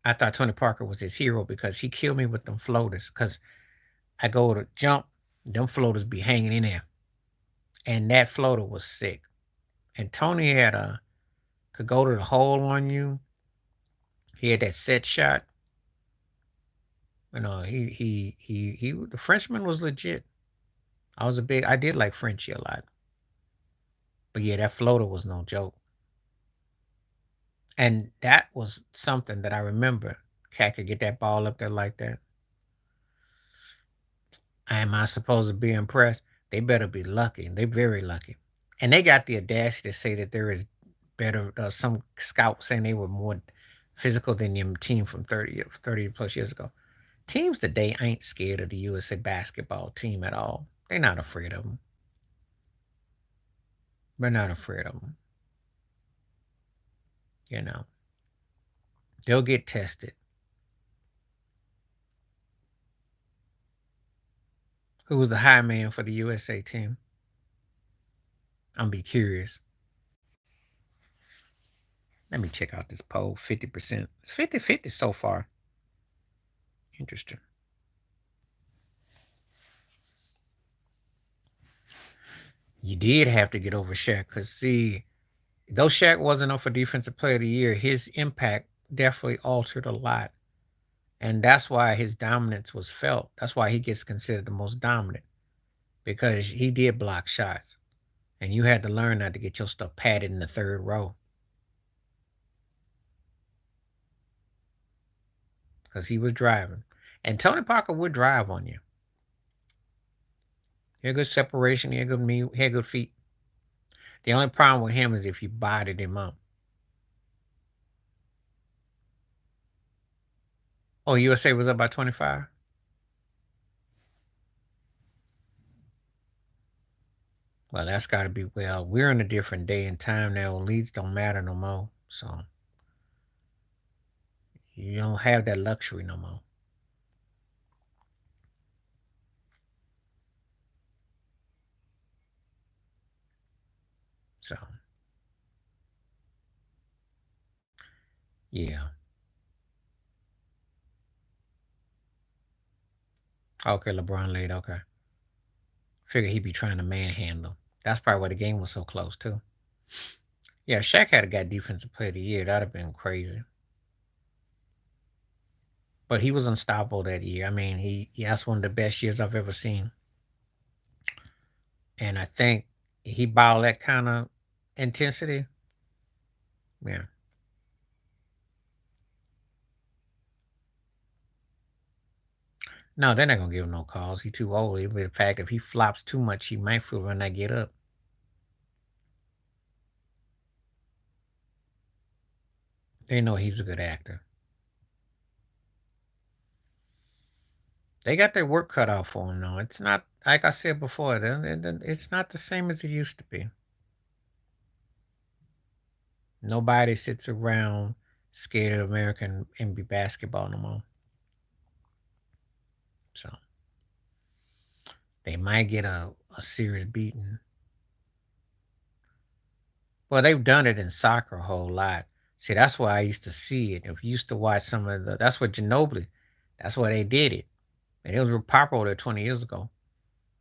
I thought Tony Parker was his hero because he killed me with them floaters. Because I go to jump, them floaters be hanging in there. And that floater was sick. And Tony could go to the hole on you. He had that set shot. The Frenchman was legit. I did like Frenchie a lot. But yeah, that floater was no joke. And that was something that I remember. Cat could get that ball up there like that. Am I supposed to be impressed? They better be lucky. They very lucky. And they got the audacity to say that there is better. Some scout saying they were more physical than your team from 30 plus years ago. Teams today ain't scared of the USA basketball team at all. They're not afraid of them. They're not afraid of them. You know, they'll get tested. Who was the high man for the USA team? I'm be curious. Let me check out this poll. 50%. It's 50-50 so far. Interesting. You did have to get over Shaq because see, though Shaq wasn't up for Defensive Player of the Year, his impact definitely altered a lot. And that's why his dominance was felt. That's why he gets considered the most dominant because he did block shots. And you had to learn not to get your stuff padded in the third row because he was driving. And Tony Parker would drive on you. He had good separation. He had good knee. He had good feet. The only problem with him is if you bodied him up. Oh, USA was up by 25. Well, that's got to be well. We're in a different day and time now. Leads don't matter no more. So you don't have that luxury no more. So yeah. Okay, LeBron late. Okay. Figure he'd be trying to manhandle. That's probably why the game was so close too. Yeah, Shaq had a got defensive player of the year. That'd have been crazy. But he was unstoppable that year. I mean, that's one of the best years I've ever seen. And I think he balled that kind of intensity. Yeah. No, they're not gonna give him no calls. He too old. Even the fact if he flops too much, he might feel when I get up. They know he's a good actor. They got their work cut out for him though. It's not like I said before. It's not the same as it used to be. Nobody sits around scared of American NBA basketball no more. So they might get a serious beating. Well, they've done it in soccer a whole lot. See, that's why I used to see it. If you used to watch some of the, that's what Ginobili, that's why they did it. And it was real popular there 20 years ago.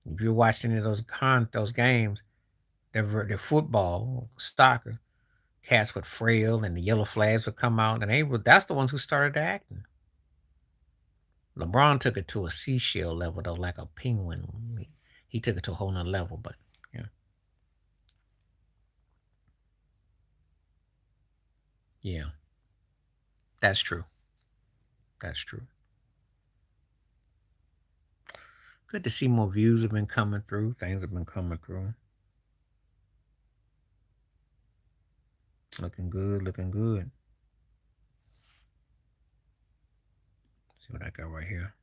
If you watched any of those games, they're football, soccer, cats would frail and the yellow flags would come out, and that's the ones who started the acting. LeBron took it to a seashell level though, like a penguin. He took it to a whole nother level, but yeah. Yeah. That's true. That's true. Good to see more views have been coming through. Things have been coming through. Looking good, looking good. See what I got right here.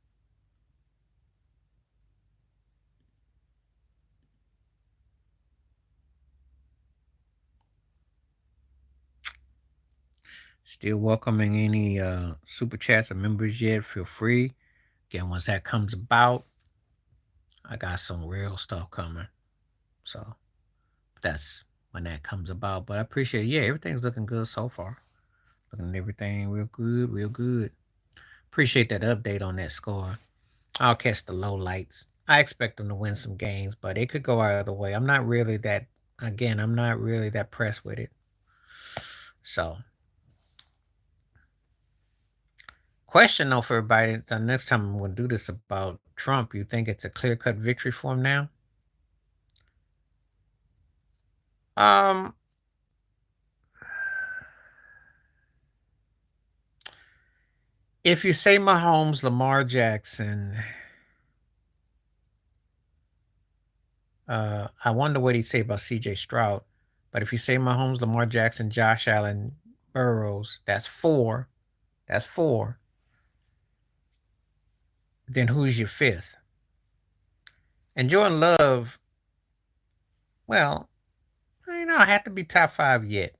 Still welcoming any super chats or members yet. Feel free. Again, once that comes about, I got some real stuff coming. So that's when that comes about. But I appreciate it. Yeah, everything's looking good so far. Looking at everything real good, real good. Appreciate that update on that score. I'll catch the low lights. I expect them to win some games, but it could go either way. I'm not really that pressed with it. So, question though for everybody, the next time I'm going to do this about Trump, you think it's a clear cut victory for him now? Um, if you say Mahomes, Lamar Jackson, I wonder what he'd say about CJ Stroud. But if you say Mahomes, Lamar Jackson, Josh Allen, Burrows, that's four. That's four. Then who's your fifth? And Jordan Love, well, I have to be top five yet.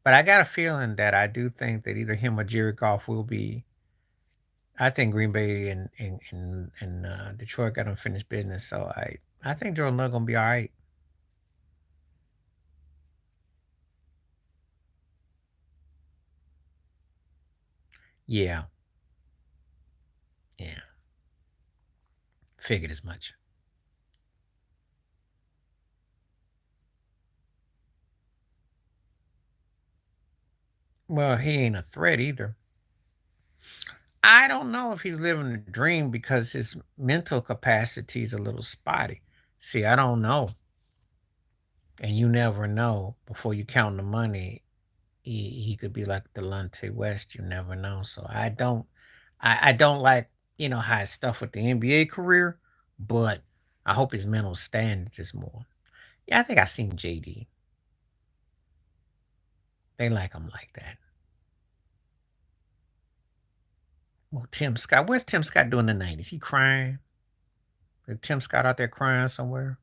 But I got a feeling that I do think that either him or Jared Goff will be. I think Green Bay and Detroit got unfinished business. So I think Jordan Love gonna be all right. Yeah, yeah. Figured as much. Well, he ain't a threat either. I don't know if he's living a dream because his mental capacity is a little spotty. See, I don't know. And you never know before you count the money. He could be like Delonte West. You never know. So I don't like how his stuff with the NBA career, but I hope his mental standards is more. Yeah, I think I seen JD. They like him like that. Well, Tim Scott. Where's Tim Scott doing tonight? Is he crying? Is Tim Scott out there crying somewhere?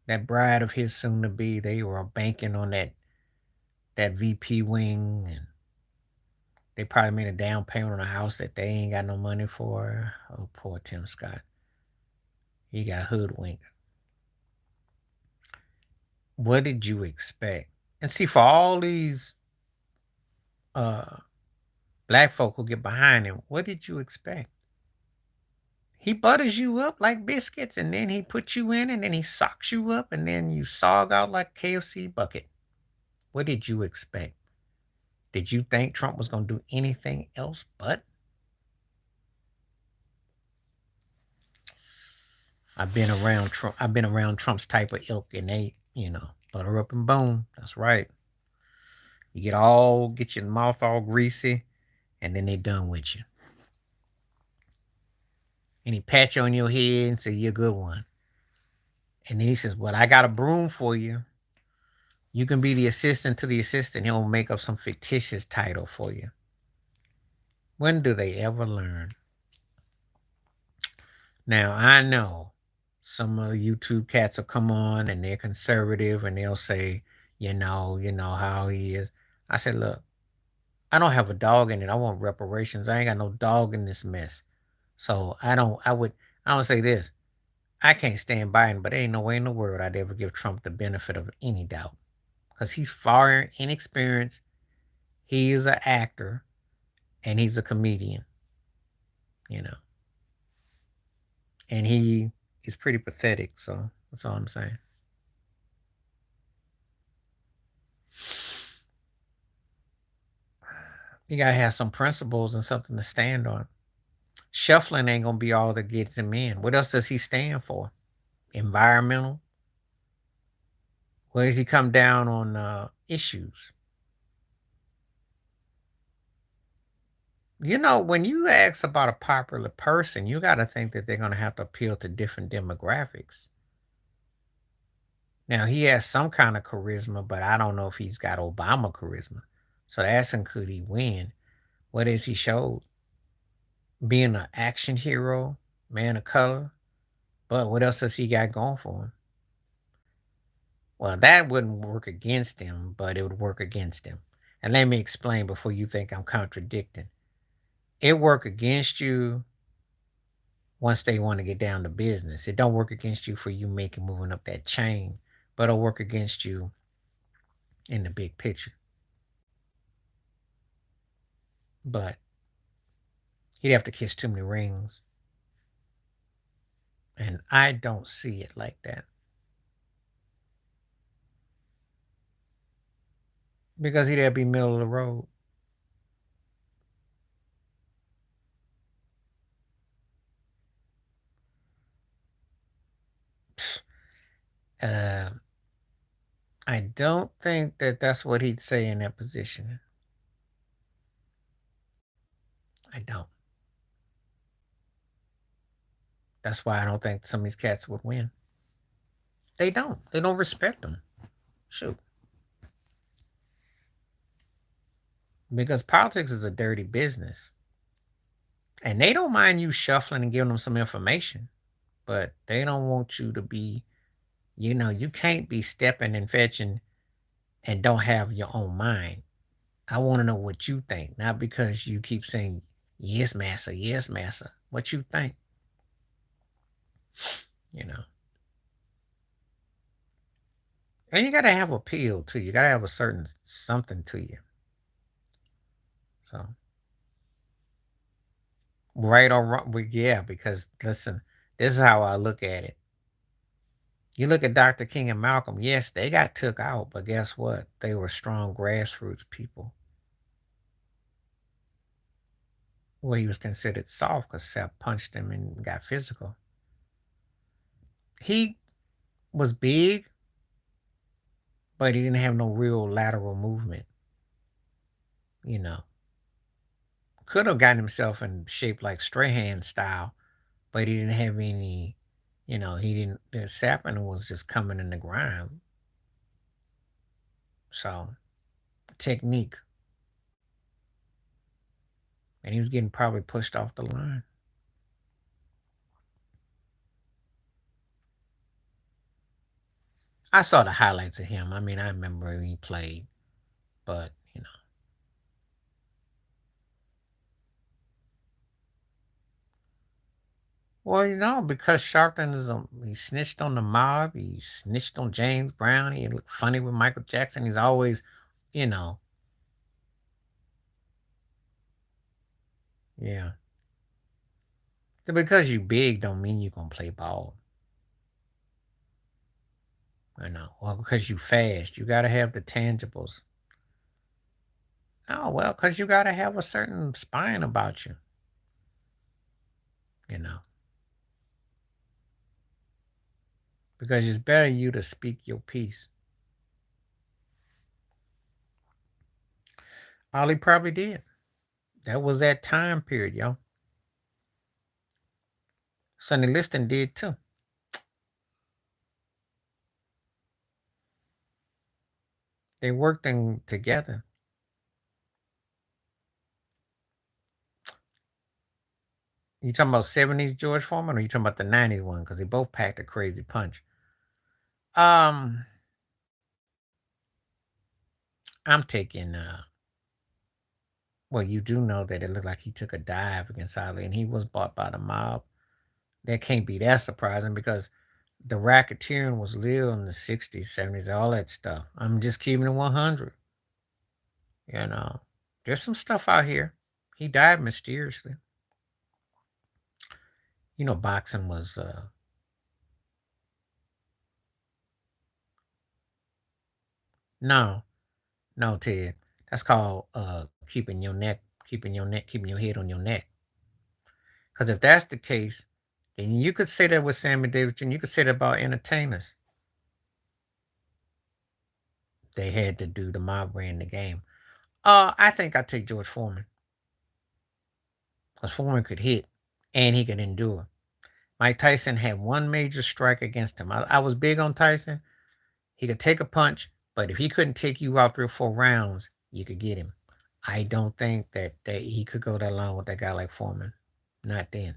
That bride of his soon to be, they were banking on that VP wing, and they probably made a down payment on a house that they ain't got no money for. Oh, poor Tim Scott. He got hoodwinked. What did you expect? And see, for all these uh black folk who get behind him, what did you expect? He butters you up like biscuits, and then he puts you in, and then he socks you up, and then you sog out like KFC bucket. What did you expect? Did you think Trump was going to do anything else but? I've been around Trump. I've been around Trump's type of ilk, and they, butter up and boom. That's right. You get your mouth all greasy, and then they done with you. And he pat you on your head and say, "You're a good one." And then he says, "Well, I got a broom for you. You can be the assistant to the assistant." He'll make up some fictitious title for you. When do they ever learn? Now, I know some of the YouTube cats will come on and they're conservative and they'll say, you know how he is. I said, look, I don't have a dog in it. I want reparations. I ain't got no dog in this mess. So I would say this. I can't stand Biden, but there ain't no way in the world I'd ever give Trump the benefit of any doubt. Because he's far inexperienced. He is an actor and he's a comedian, you know. And he is pretty pathetic. So that's all I'm saying. You gotta have some principles and something to stand on. Shuffling ain't gonna be all that gets him in. What else does he stand for? Environmental? Where does he come down on issues? When you ask about a popular person, you got to think that they're going to have to appeal to different demographics. Now, he has some kind of charisma, but I don't know if he's got Obama charisma. So asking, could he win? What has he showed? Being an action hero, man of color. But what else has he got going for him? Well, that wouldn't work against him, but it would work against him. And let me explain before you think I'm contradicting. It work against you once they want to get down to business. It don't work against you for you moving up that chain, but it'll work against you in the big picture. But he'd have to kiss too many rings. And I don't see it like that. Because he'd have to be middle of the road. Uh, I don't think that that's what he'd say in that position. I don't. That's why I don't think some of these cats would win. They don't. They don't respect them. Shoot. Because politics is a dirty business. And they don't mind you shuffling and giving them some information, but they don't want you to be, you can't be stepping and fetching and don't have your own mind. I want to know what you think, not because you keep saying, yes, massa, yes, massa. What you think, you know. And you got to have appeal too. You got to have a certain something to you. So, right or wrong, yeah, because listen, this is how I look at it. You look at Dr. King and Malcolm, yes, they got took out, but guess what? They were strong grassroots people. Well, he was considered soft because Seth punched him and got physical. He was big, but he didn't have no real lateral movement. Could have gotten himself in shape like Strahan style, but he didn't have any, he didn't, the sapping was just coming in the ground. So, technique. And he was getting probably pushed off the line. I saw the highlights of him. I mean, I remember when he played, but, Well, because Sharpton he snitched on the mob, he snitched on James Brown, he looked funny with Michael Jackson. He's always, you know, yeah. So because you big don't mean you gonna play ball. Well, because you fast, you gotta have the tangibles. Oh, well, because you gotta have a certain spine about you, you know. Because it's better you to speak your piece. Ollie probably did. That was that time period, yo. Sonny Liston did too. They worked in together. You talking about 70s George Foreman or you talking about the 90s one? Because they both packed a crazy punch. Um, I'm taking well, you do know that it looked like he took a dive against Ali and he was bought by the mob. That can't be that surprising because the racketeering was real in the 60s, 70s, all that stuff. I'm just keeping it 100. You know, there's some stuff out here. He died mysteriously. Boxing was no, no, Ted. That's called keeping your head on your neck. Because if that's the case, then you could say that with Sammy Davis Jr. You could say that about entertainers. They had to do the mob ran the game. I think I take George Foreman. Because Foreman could hit and he could endure. Mike Tyson had one major strike against him. I was big on Tyson. He could take a punch, but if he couldn't take you out 3 or 4 rounds, you could get him. I don't think that he could go that long with that guy like Foreman. Not then.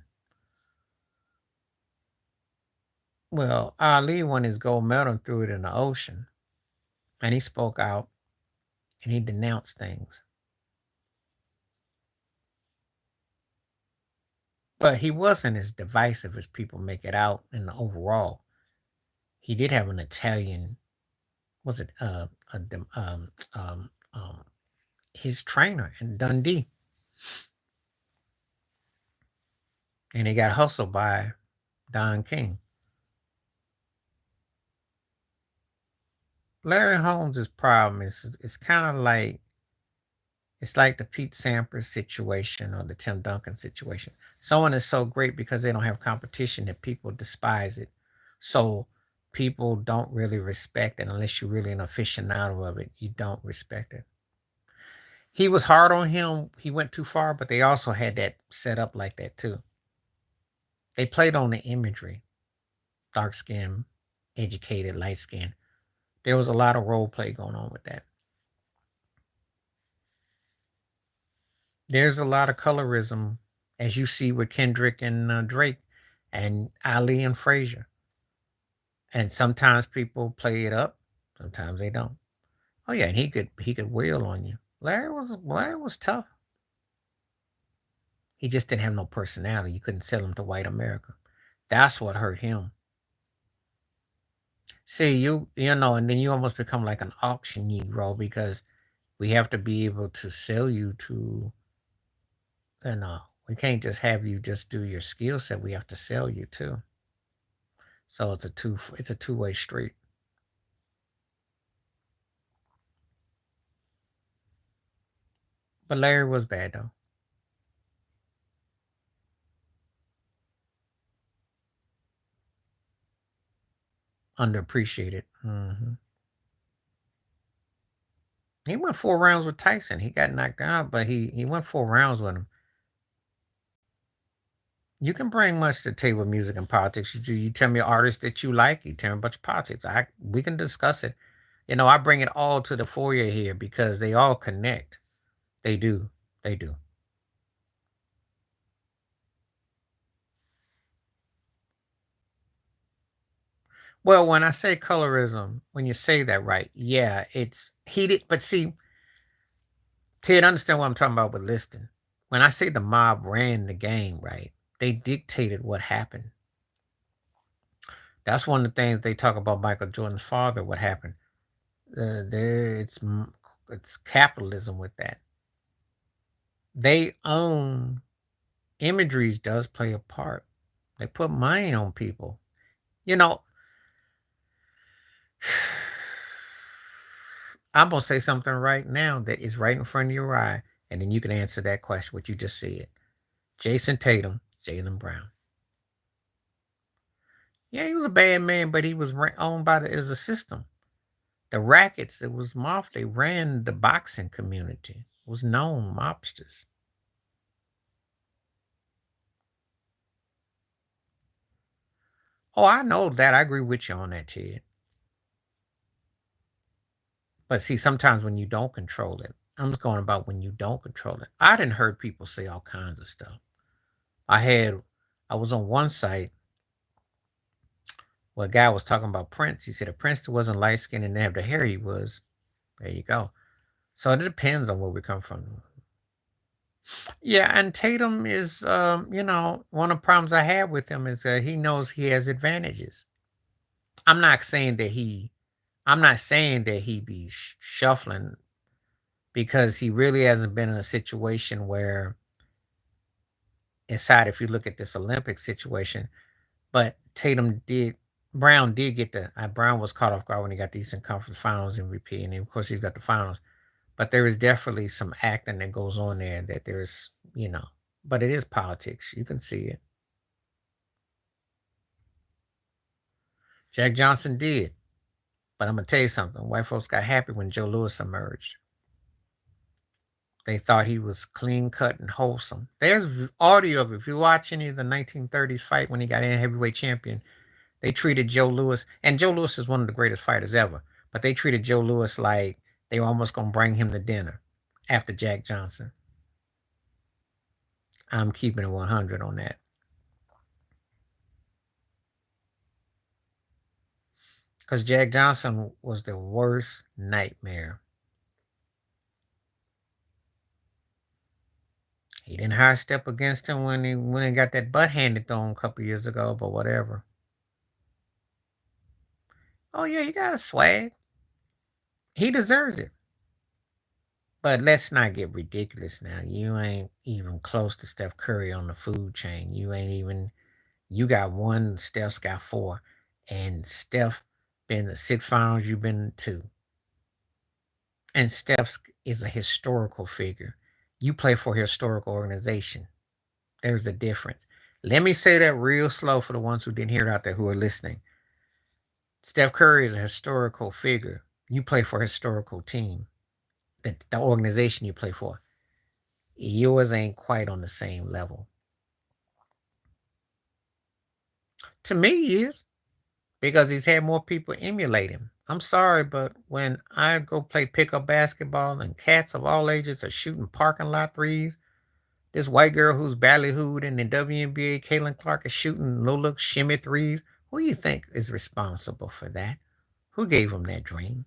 Well, Ali won his gold medal and threw it in the ocean. And he spoke out and he denounced things. But he wasn't as divisive as people make it out in the overall. He did have an Italian, was it his trainer in Dundee. And he got hustled by Don King. Larry Holmes' problem is it's kind of like it's like the Pete Sampras situation or the Tim Duncan situation. Someone is so great because they don't have competition that people despise it. So people don't really respect it unless you're really an aficionado of it. You don't respect it. He was hard on him. He went too far, but they also had that set up like that too. They played on the imagery. Dark skin, educated, light skin. There was a lot of role play going on with that. There's a lot of colorism, as you see with Kendrick and Drake, and Ali and Frazier. And sometimes people play it up, sometimes they don't. Oh yeah, and he could wail on you. Larry was tough. He just didn't have no personality. You couldn't sell him to white America. That's what hurt him. See, and then you almost become like an auction Negro because we have to be able to sell you to, we can't just have you just do your skill set. We have to sell you too. So it's a two-way street. But Larry was bad though. Underappreciated. He went 4 rounds with Tyson. He got knocked out, but he went 4 rounds with him. You can bring much to the table with music and politics. You tell me artists that you like. You tell me about your politics. We can discuss it. I bring it all to the foyer here because they all connect. They do. They do. Well, when I say colorism, when you say that right, yeah, it's heated. But see, Ted, understand what I'm talking about with listing. When I say the mob ran the game, right, they dictated what happened. That's one of the things they talk about Michael Jordan's father. What happened? There, it's capitalism with that. They own imageries does play a part. They put money on people. You know, I'm gonna say something right now that is right in front of your eye, and then you can answer that question. What you just said, Jason Tatum, Jalen Brown. Yeah, he was a bad man, but he was owned by it was a system. The rackets, it was mafia. They ran the boxing community. It was known mobsters. Oh, I know that. I agree with you on that, Ted. But see, sometimes when you don't control it, I'm just going about when you don't control it. I didn't heard people say all kinds of stuff. I had, I was on one site where a guy was talking about Prince. He said if Prince wasn't light skinned and didn't have the hair he was, there you go. So it depends on where we come from. Yeah, and Tatum is, one of the problems I have with him is he knows he has advantages. I'm not saying that he, I'm not saying that he be shuffling because he really hasn't been in a situation where inside if you look at this Olympic situation, but Brown did get Brown was caught off guard when he got the Eastern Conference Finals MVP, and then of course he's got the finals. But there is definitely some acting that goes on there that there's, but it is politics. You can see it. Jack Johnson did. But I'm gonna tell you something. White folks got happy when Joe Louis emerged. They thought he was clean cut and wholesome. There's audio of it. If you watch any of the 1930s fight when he got in heavyweight champion, they treated Joe Louis, and Joe Louis is one of the greatest fighters ever, but they treated Joe Louis like they were almost going to bring him to dinner after Jack Johnson. I'm keeping it 100 on that. Because Jack Johnson was the worst nightmare. He didn't high step against him when he got that butt handed to him a couple years ago, but whatever. Oh yeah, he got a swag. He deserves it. But let's not get ridiculous now. You ain't even close to Steph Curry on the food chain. You got one, Steph's got four. And Steph been the six finals, you've been two. And Steph is a historical figure. You play for a historical organization. There's a difference. Let me say that real slow for the ones who didn't hear it out there who are listening. Steph Curry is a historical figure. You play for a historical team. The organization you play for. Yours ain't quite on the same level. To me, he is. Because he's had more people emulate him. I'm sorry, but when I go play pickup basketball and cats of all ages are shooting parking lot threes, this white girl who's ballyhooed in the WNBA, Caitlin Clark, is shooting no look shimmy threes. Who do you think is responsible for that? Who gave him that dream?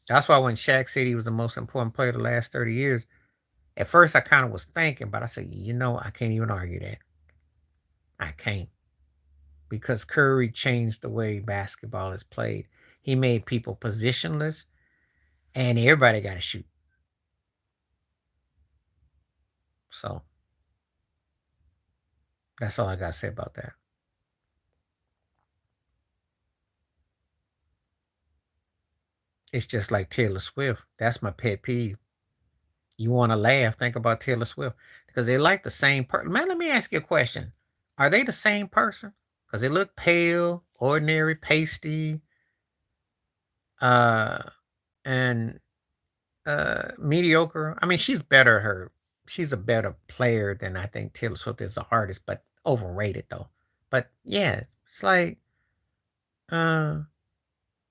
That's why when Shaq said he was the most important player of the last 30 years, at first I kind of was thinking, but I said, I can't even argue that. I can't. Because Curry changed the way basketball is played. He made people positionless, and everybody got to shoot. So that's all I got to say about that. It's just like Taylor Swift. That's my pet peeve. You want to laugh? Think about Taylor Swift because they like the same person. Man, let me ask you a question: are they the same person? Because they look pale, ordinary, pasty, uh, and mediocre. I mean, she's better. Her she's a better player than I think Taylor Swift is an artist, but overrated though. But yeah, it's like, uh,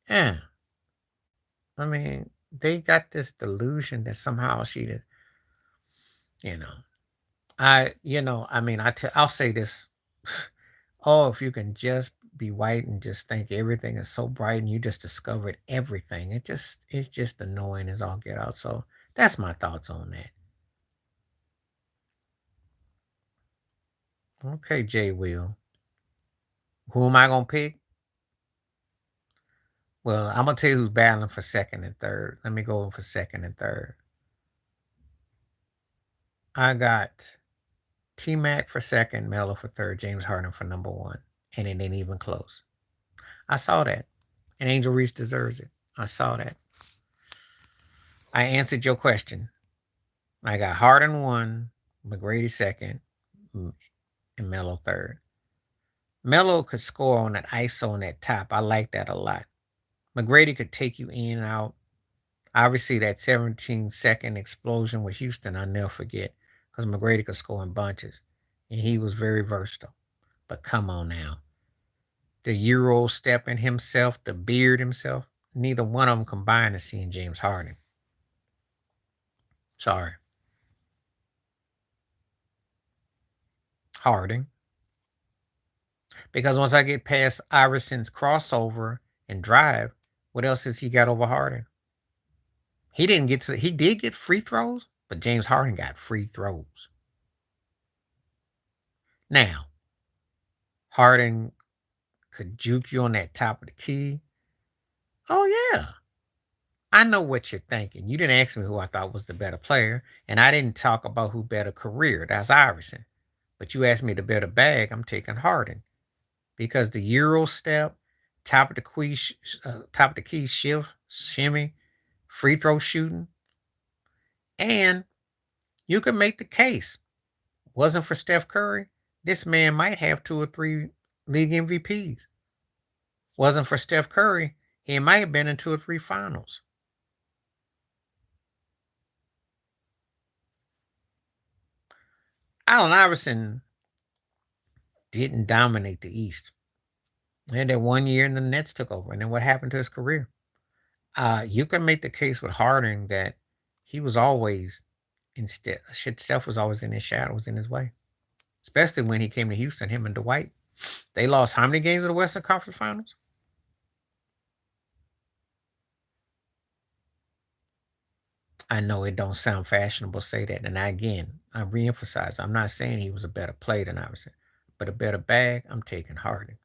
yeah. I mean, they got this delusion that somehow she did, you know. I mean, I'll say this. Oh, if you can just be white and just think everything is so bright and you just discovered everything, it's just annoying as all get out. So that's my thoughts on that. Okay, Jay Will. Who am I gonna pick? Well, I'm gonna tell you who's battling for second and third. Let me go for second and third. I got T Mac for second, Mello for third, James Harden for number one. And it ain't even close. I saw that. And Angel Reese deserves it. I saw that. I answered your question. I got Harden one, McGrady second, and Mello third. Mello could score on that ISO on that top. I like that a lot. McGrady could take you in and out. Obviously, that 17-second explosion with Houston, I'll never forget because McGrady could score in bunches. And he was very versatile. But come on now. The Euro stepping himself, the beard himself, neither one of them combined to seeing James Harden. Sorry. Harden. Because once I get past Iverson's crossover and drive, what else has he got over Harden? He did get free throws, but James Harden got free throws. Now, Harden could juke you on that top of the key. Oh yeah. I know what you're thinking. You didn't ask me who I thought was the better player, and I didn't talk about who better career. That's Iverson. But you asked me the better bag, I'm taking Harden. Because the Euro step, top of the key shift, shimmy, free throw shooting, and you can make the case. Wasn't for Steph Curry, this man might have 2 or 3 league MVPs. Wasn't for Steph Curry, he might have been in 2 or 3 finals. Allen Iverson didn't dominate the East. And then 1 year and the Nets took over. And then what happened to his career? You can make the case with Harden that he was always Steph was always in his shadows in his way. Especially when he came to Houston, him and Dwight. They lost how many games of the Western Conference Finals? I know it don't sound fashionable to say that. And again, I reemphasize, I'm not saying he was a better player than Iverson, but a better bag, I'm taking Harden.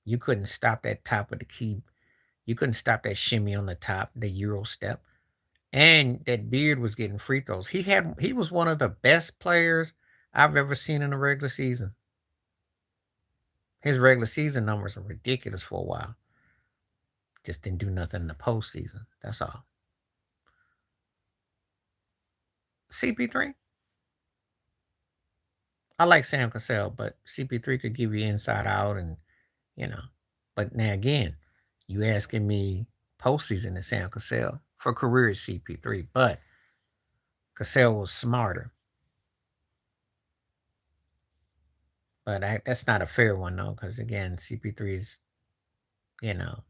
You couldn't stop that top of the key. You couldn't stop that shimmy on the top, the Euro step. And that beard was getting free throws. He was one of the best players I've ever seen in the regular season. His regular season numbers were ridiculous for a while. Just didn't do nothing in the postseason. That's all. CP3, I like Sam Cassell, but CP3 could give you inside out and you know. But now again, you asking me postseason to Sam Cassell for career is CP3, but Cassell was smarter. But that's not a fair one though, because again, CP3 is, you know,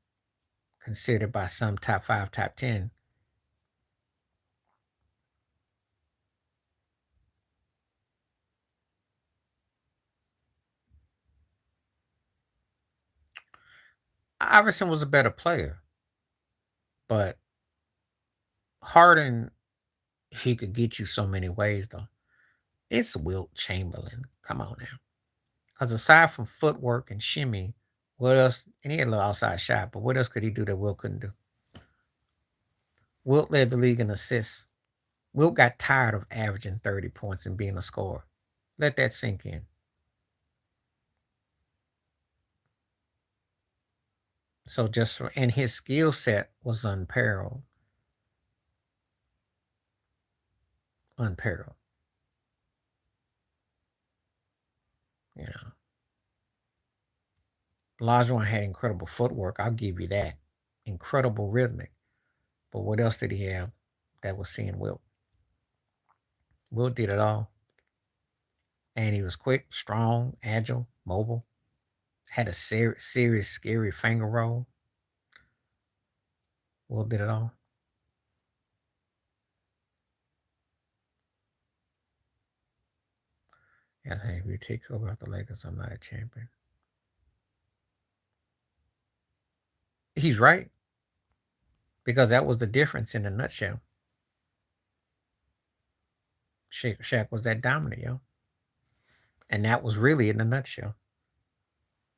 considered by some top 5, top 10. Iverson was a better player, but Harden, he could get you so many ways though. It's Wilt Chamberlain. Come on now. Because aside from footwork and shimmy, what else? And he had a little outside shot, but what else could he do that Wilt couldn't do? Wilt led the league in assists. Wilt got tired of averaging 30 points and being a scorer. Let that sink in. So and his skill set was unparalleled. Unparalleled. You know, Olajuwon had incredible footwork. I'll give you that. Incredible rhythmic. But what else did he have that was seeing Wilt? Will did it all. And he was quick, strong, agile, mobile, had a serious, scary finger roll. Will did it all. Yeah, hey, if you take over after Lakers, I'm not a champion. He's right. Because that was the difference in a nutshell. Shaq was that dominant, yo. And that was really in a nutshell.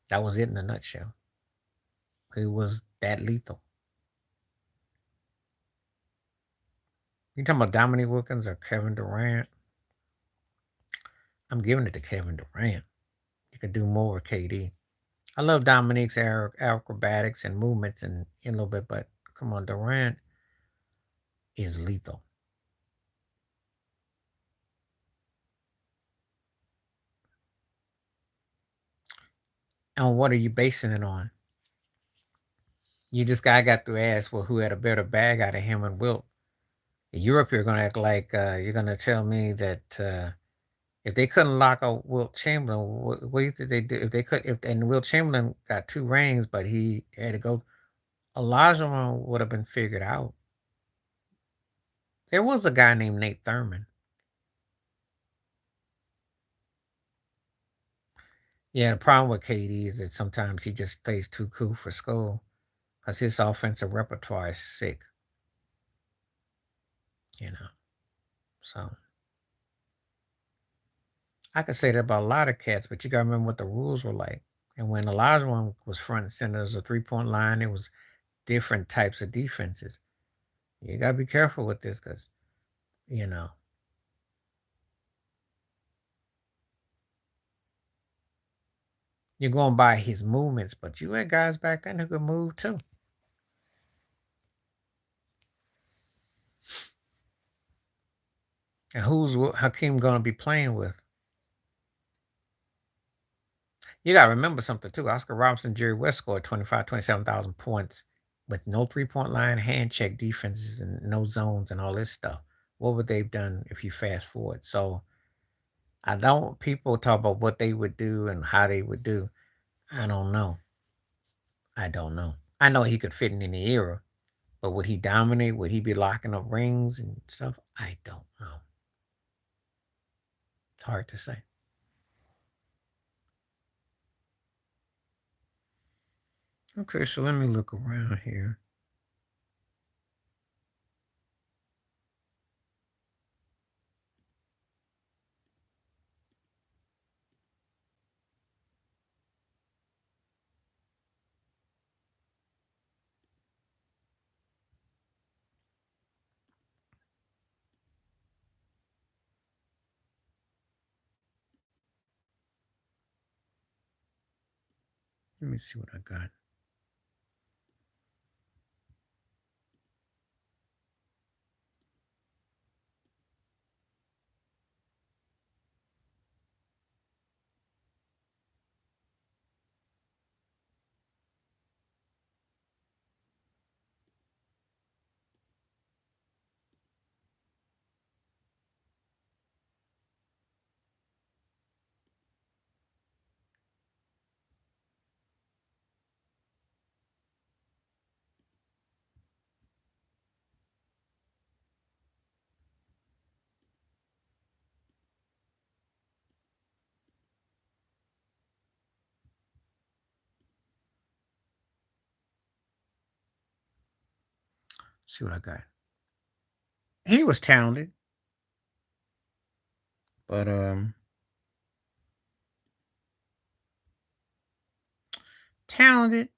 That was it in a nutshell. He was that lethal. You talking about Dominique Wilkins or Kevin Durant? I'm giving it to Kevin Durant. You can do more with KD. I love Dominique's acrobatics and movements and a little bit, but come on, Durant is lethal. And what are you basing it on? You just got to ask, well, who had a better bag out of him and Wilt? In Europe, you're going to act like you're going to tell me that if they couldn't lock out Wilt Chamberlain, what do you think they do? If they could, if and Wilt Chamberlain got 2 rings, but he had to go, Elijah would have been figured out. There was a guy named Nate Thurman. Yeah, the problem with KD is that sometimes he just plays too cool for school because his offensive repertoire is sick, you know. So I could say that about a lot of cats, but you got to remember what the rules were like. And when Elijah was front and center, as a 3-point line. It was different types of defenses. You got to be careful with this because, you know, you're going by his movements, but you had guys back then who could move too. And who's Hakeem going to be playing with? You got to remember something too. Oscar Robertson, Jerry West scored 25, 27,000 points with no 3-point line, hand check defenses, and no zones and all this stuff. What would they've done if you fast forward? So I don't, people talk about what they would do and how they would do. I don't know. I don't know. I know he could fit in any era, but would he dominate? Would he be locking up rings and stuff? I don't know. It's hard to say. Okay, so let me look around here. Let me see what I got. See what I got. He was talented, but talented.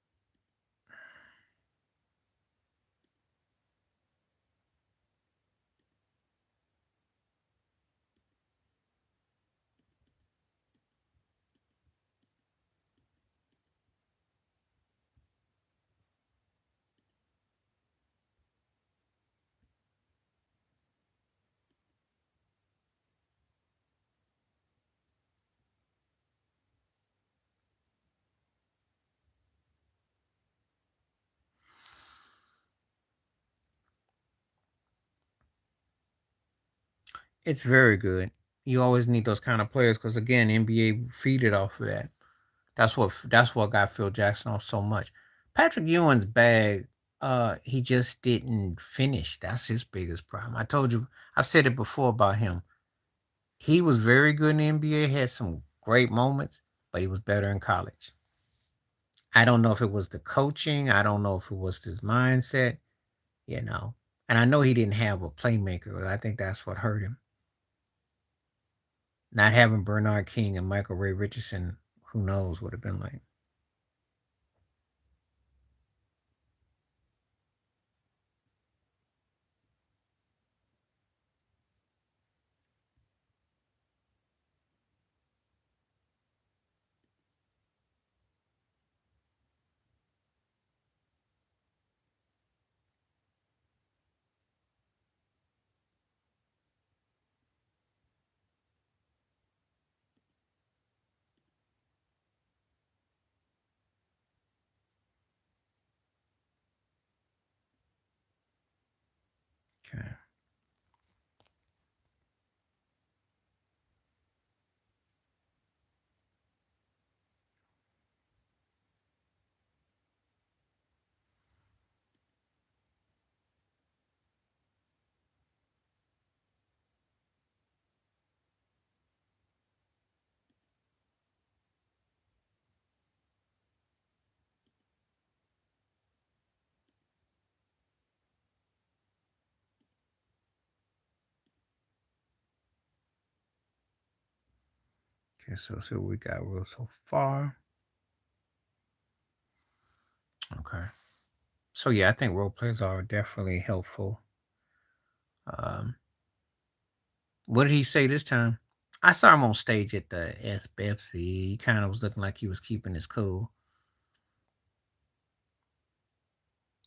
It's very good. You always need those kind of players because again, NBA feeded off of that. That's what got Phil Jackson off so much. Patrick Ewing's bag, he just didn't finish. That's his biggest problem. I told you, I've said it before about him. He was very good in the NBA, had some great moments, but he was better in college. I don't know if it was the coaching. I don't know if it was his mindset, you know. And I know he didn't have a playmaker. I think that's what hurt him. Not having Bernard King and Michael Ray Richardson, who knows would have been like. Okay. Okay, so see what we got real so far. Okay. So yeah, I think role plays are definitely helpful. Um, what did he say this time? I saw him on stage at the SBFC. He kind of was looking like he was keeping his cool.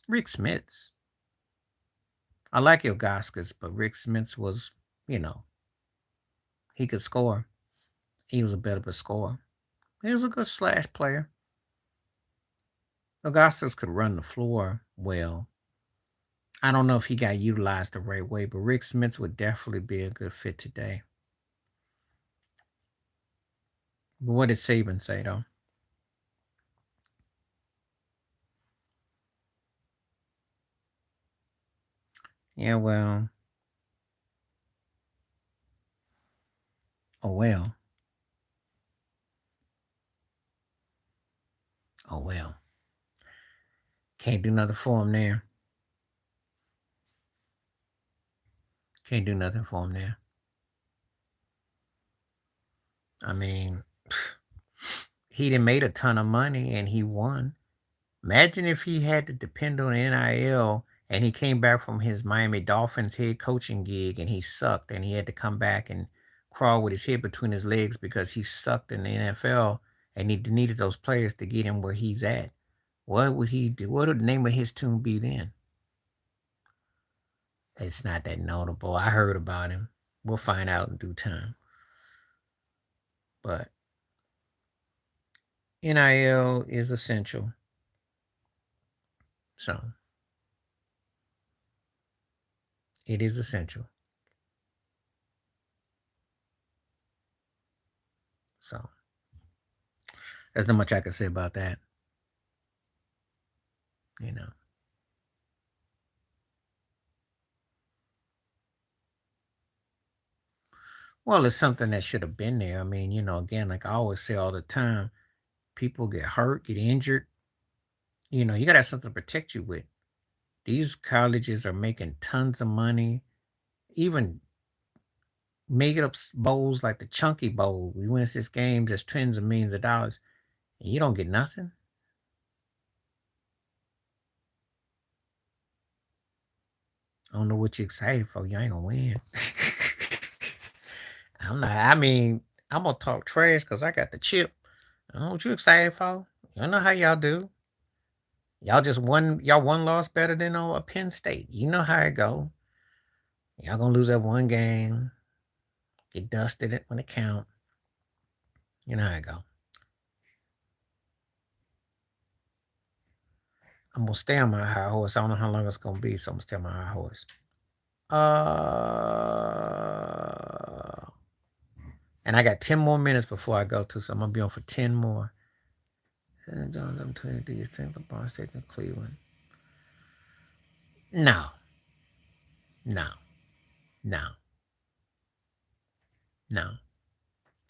Rick Smits. I like Ilgauskas, but Rick Smits was, you know, he could score. He was a better scorer. He was a good slash player. Ilgauskas could run the floor well. I don't know if he got utilized the right way, but Rick Smits would definitely be a good fit today. But what did Saban say though? Yeah, well, oh well, oh well. Can't do nothing for him there. Can't do nothing for him there. I mean, he done made a ton of money and he won. Imagine if he had to depend on NIL and he came back from his Miami Dolphins head coaching gig and he sucked and he had to come back and crawl with his head between his legs because he sucked in the NFL and he needed those players to get him where he's at. What would he do? What would the name of his tune be then? It's not that notable. I heard about him. We'll find out in due time. But NIL is essential. So it is essential. So there's not much I can say about that. You know. Well, it's something that should have been there. I mean, again, like I always say all the time, people get hurt, get injured. You gotta have something to protect you with. These colleges are making tons of money, even making up bowls like the Chunky Bowl. We win six games, there's tens of millions of dollars, and you don't get nothing. I don't know what you're excited for. You ain't gonna win. I'm not. I mean, I'm gonna talk trash because I got the chip. I don't know what you excited for. You know how y'all do. Y'all just won. Y'all one loss better than a Penn State. You know how it go. Y'all gonna lose that one game. Get dusted it when it count. You know how it go. I'm gonna stay on my high horse. I don't know how long it's gonna be, so I'm gonna stay on my high horse. Uh, And I got 10 more minutes before I go to, so I'm going to be on for 10 more. And Jones, I'm 20. Do you think LeBron stays in Cleveland? No, no, no, no.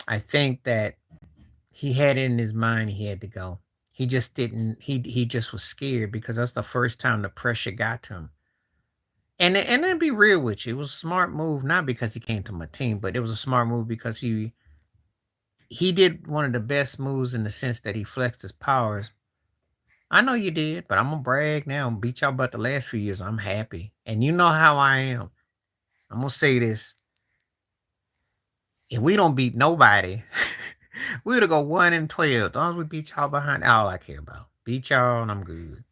I think that he had it in his mind he had to go. He just didn't. He just was scared because that's the first time the pressure got to him. And to be real with you, it was a smart move, not because he came to my team, but it was a smart move because he did one of the best moves in the sense that he flexed his powers. I know you did, but I'm gonna brag now and beat y'all but the last few years. I'm happy. And you know how I am. I'm gonna say this. If we don't beat nobody, we would go 1-12. As long as we beat y'all behind all I care about. Beat y'all and I'm good.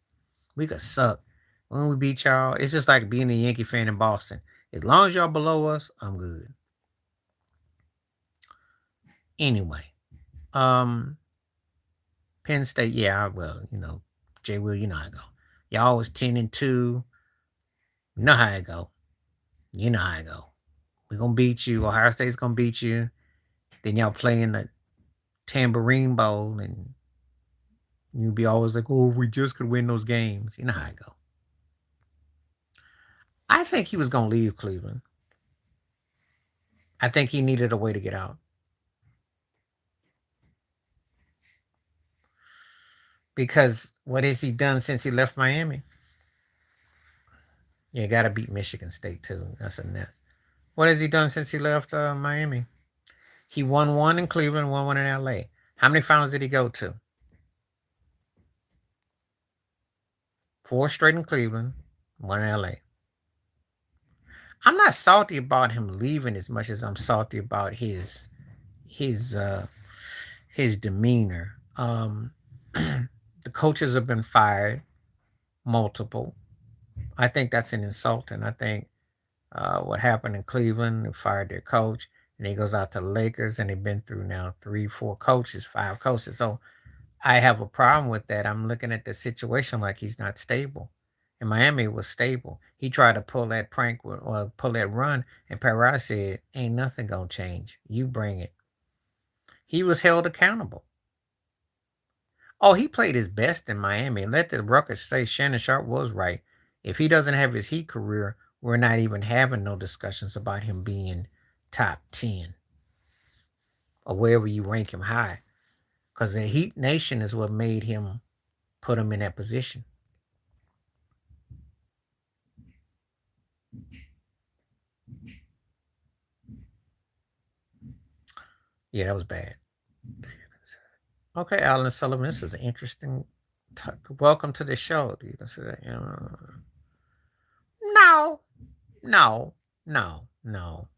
We could suck. When we beat y'all, it's just like being a Yankee fan in Boston. As long as y'all below us, I'm good. Anyway, um, Penn State, yeah, well, Jay Will, you know how I go. Y'all was 10-2. You know how I go. You know how I go. We're gonna beat you. Ohio State's gonna beat you. Then y'all play in the Tambourine Bowl, and you'll be always like, "Oh, if we just could win those games." You know how I go. I think he was gonna leave Cleveland. I think he needed a way to get out because what has he done since he left Miami? You got to beat Michigan State too. That's a mess. What has he done since he left Miami? He won one in Cleveland, won one in LA. How many finals did he go to? 4 straight in Cleveland, one in LA. I'm not salty about him leaving as much as I'm salty about his uh his demeanor. The coaches have been fired, multiple. I think that's an insult, and I think what happened in Cleveland, they fired their coach, and he goes out to the Lakers, and they've been through now 3, 4 coaches, 5 coaches. So I have a problem with that. I'm looking at the situation like he's not stable. And Miami was stable. He tried to pull that prank or pull that run, and Perez said, "Ain't nothing gonna change. You bring it." He was held accountable. Oh, he played his best in Miami. And let the record say Shannon Sharp was right. If he doesn't have his Heat career, we're not even having no discussions about him being top 10 or wherever you rank him high. Because the Heat Nation is what made him put him in that position. Yeah, that was bad. Okay, Alan Sullivan, this is an interesting. Welcome to the show. Do you consider? No, no, no, no.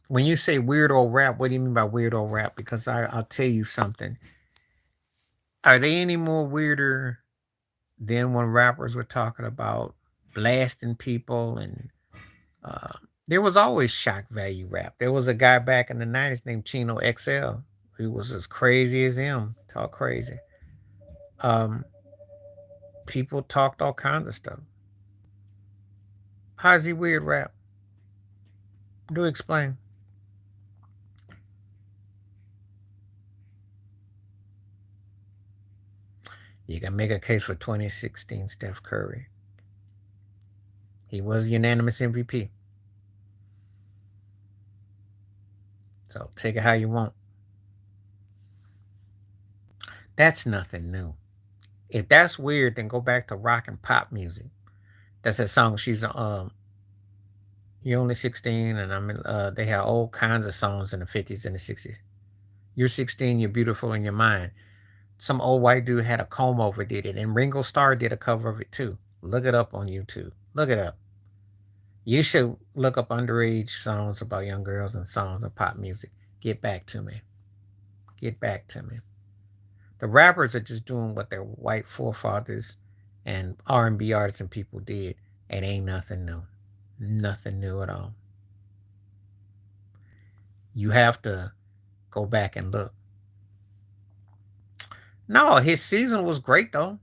When you say weird old rap, what do you mean by weird old rap? Because I'll tell you something. Are they any more weirder than when rappers were talking about blasting people and uh, there was always shock value rap. There was a guy back in the 90s named Chino XL who was as crazy as him, talk crazy. Um, People talked all kinds of stuff. How's he weird rap? Do explain. You can make a case for 2016 Steph Curry. He was unanimous MVP. So take it how you want. That's nothing new. If that's weird, then go back to rock and pop music. That's that song. You're only 16, and they have all kinds of songs in the 50s and the 60s. You're 16, you're beautiful in your mind. Some old white dude had a comb over did it, and Ringo Starr did a cover of it too. Look it up on YouTube. Look it up. You should look up underage songs about young girls and songs of pop music. Get back to me. Get back to me. The rappers are just doing what their white forefathers and R&B artists and people did. It ain't nothing new. Nothing new at all. You have to go back and look. No, his season was great though.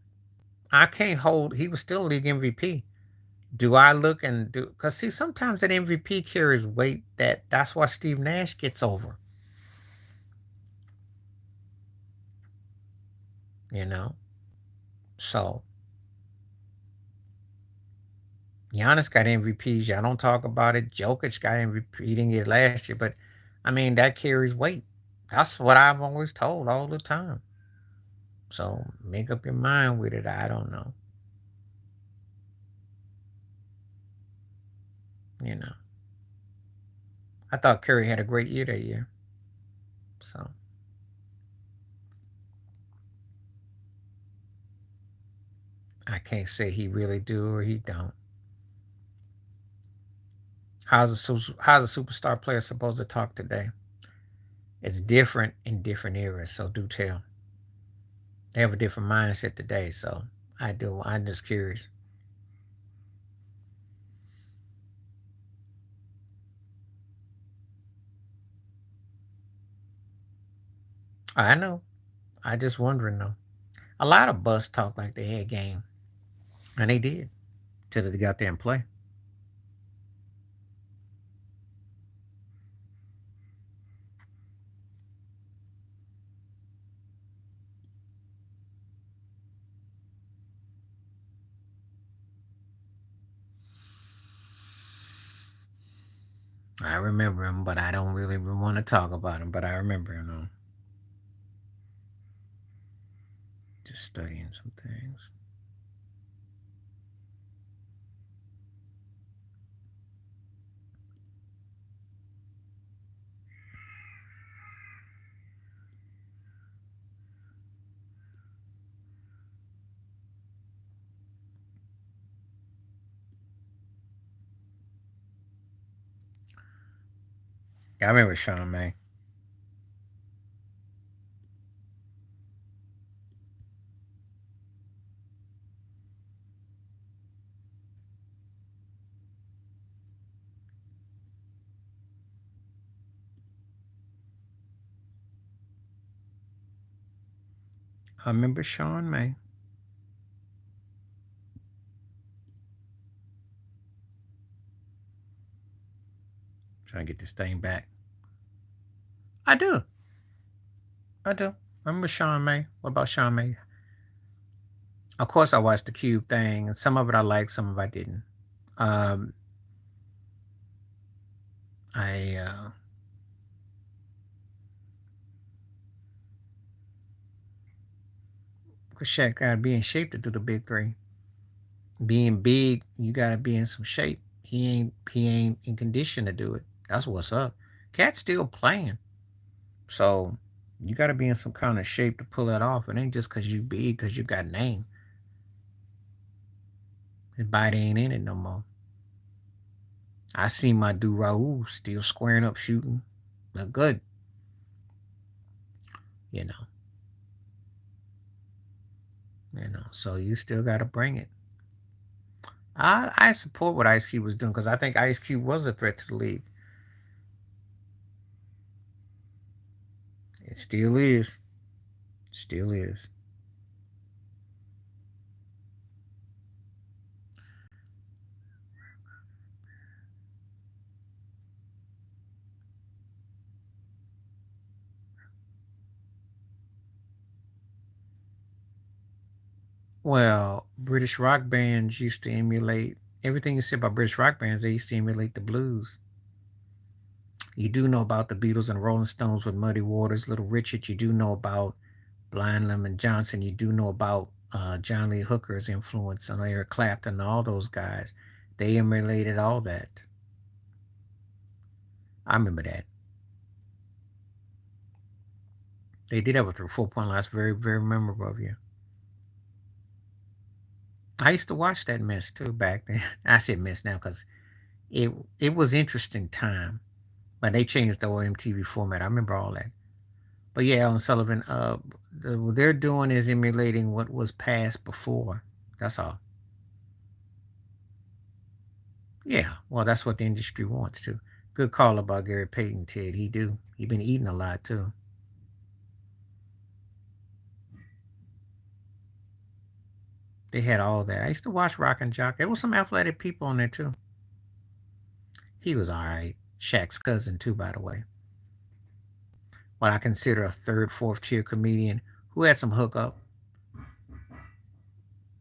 I can't hold. He was still league MVP. Do I look and do because see sometimes that MVP carries weight that's why Steve Nash gets over, you know? So Giannis got MVPs. Y'all don't talk about it. Jokic got MVP. He didn't get it last year, but I mean that carries weight. That's what I've always told all the time. So make up your mind with it. I don't know. You know. I thought Curry had a great year that year. So I can't say he really do or he don't. How's a superstar player supposed to talk today? It's different in different eras, so do tell. They have a different mindset today, so I do. I'm just curious. I know. I just wondering though. A lot of busts talk like they had game, and they did till they got there and play. I remember him, but I don't really want to talk about him. But I remember him. Though. Just studying some things. Yeah, I remember Sean May. I remember Sean May. Trying to get this thing back. I do. I do. I remember Sean May. What about Sean May? Of course, I watched the Cube thing, and some of it I liked, some of it I didn't. Um, I Shaq gotta be in shape to do the big three. Being big, you gotta be in some shape. He ain't in condition to do it. That's what's up. Cat's still playing. So you gotta be in some kind of shape to pull that off. It ain't just cause you big, cause you got name. His body ain't in it no more. I see my dude Raul still squaring up shooting. Look good. You know. So you still gotta bring it. I support what Ice Cube was doing because I think Ice Cube was a threat to the league. It still is. Still is. Well, British rock bands used to emulate everything you said about British rock bands. They used to emulate the blues. You do know about the Beatles and Rolling Stones with Muddy Waters, Little Richard. You do know about Blind Lemon Johnson. You do know about John Lee Hooker's influence on Eric Clapton and all those guys. They emulated all that. I remember that. They did have a 4 point line. That's very, very memorable of you. I used to watch that mess too back then. I said mess now because it was interesting time. But they changed the whole MTV format. I remember all that. But yeah, Alan Sullivan, what they're doing is emulating what was passed before. That's all. Yeah, well, that's what the industry wants too. Good call about Gary Payton, Ted. He do. He been eating a lot too. They had all that. I used to watch Rock and Jock. There was some athletic people on there too. He was all right. Shaq's cousin too, by the way. What I consider a third, fourth tier comedian who had some hookup,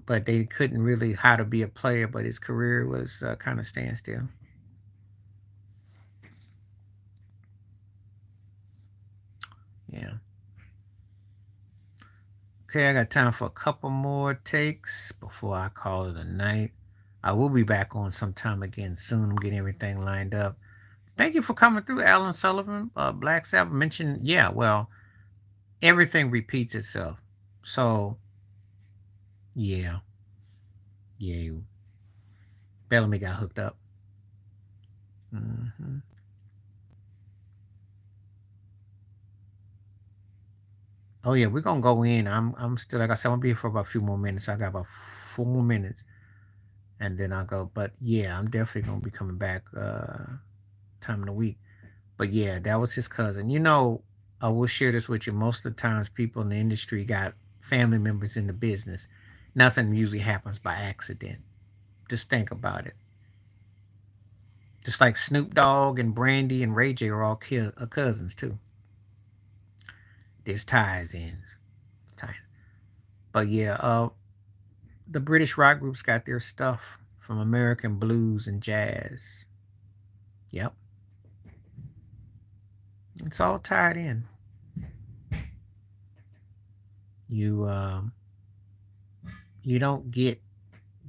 but they couldn't really how to be a player. But his career was kind of standstill. Yeah. Okay, I got time for a couple more takes before I call it a night. I will be back on sometime again soon. I'm getting everything lined up. Thank you for coming through, Alan Sullivan. Black Sabbath mentioned, yeah, well, everything repeats itself. So, yeah, yeah, Bellamy got hooked up. Hmm. Oh yeah, we're gonna go in. I'm still like I said, I'm gonna be here for about a few more minutes. I got about 4 more minutes, and then I'll go. But yeah, I'm definitely gonna be coming back time of the week. But yeah, that was his cousin. I will share this with you. Most of the times, people in the industry got family members in the business. Nothing usually happens by accident. Just think about it. Just like Snoop Dogg and Brandy and Ray J are all cousins too. There's ties in. Ties. But yeah, the British rock groups got their stuff from American blues and jazz. Yep, it's all tied in. You you don't get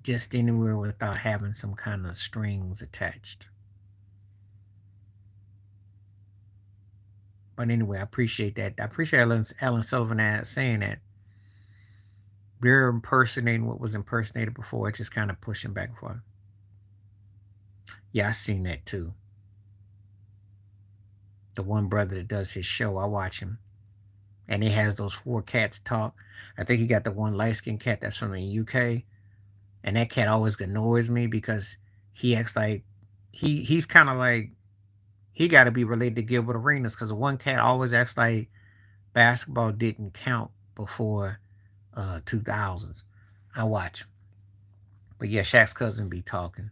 just anywhere without having some kind of strings attached. But anyway, I appreciate that. I appreciate Alan Sullivan saying that. They're impersonating what was impersonated before. It's just kind of pushing back and forth. Yeah, I seen that too. The one brother that does his show, I watch him. And he has those four cats talk. I think he got the one light skinned cat that's from the UK. And that cat always annoys me because he acts like he's kind of like he got to be related to Gilbert Arenas because the one cat always acts like basketball didn't count before 2000s. I watch. But yeah, Shaq's cousin be talking.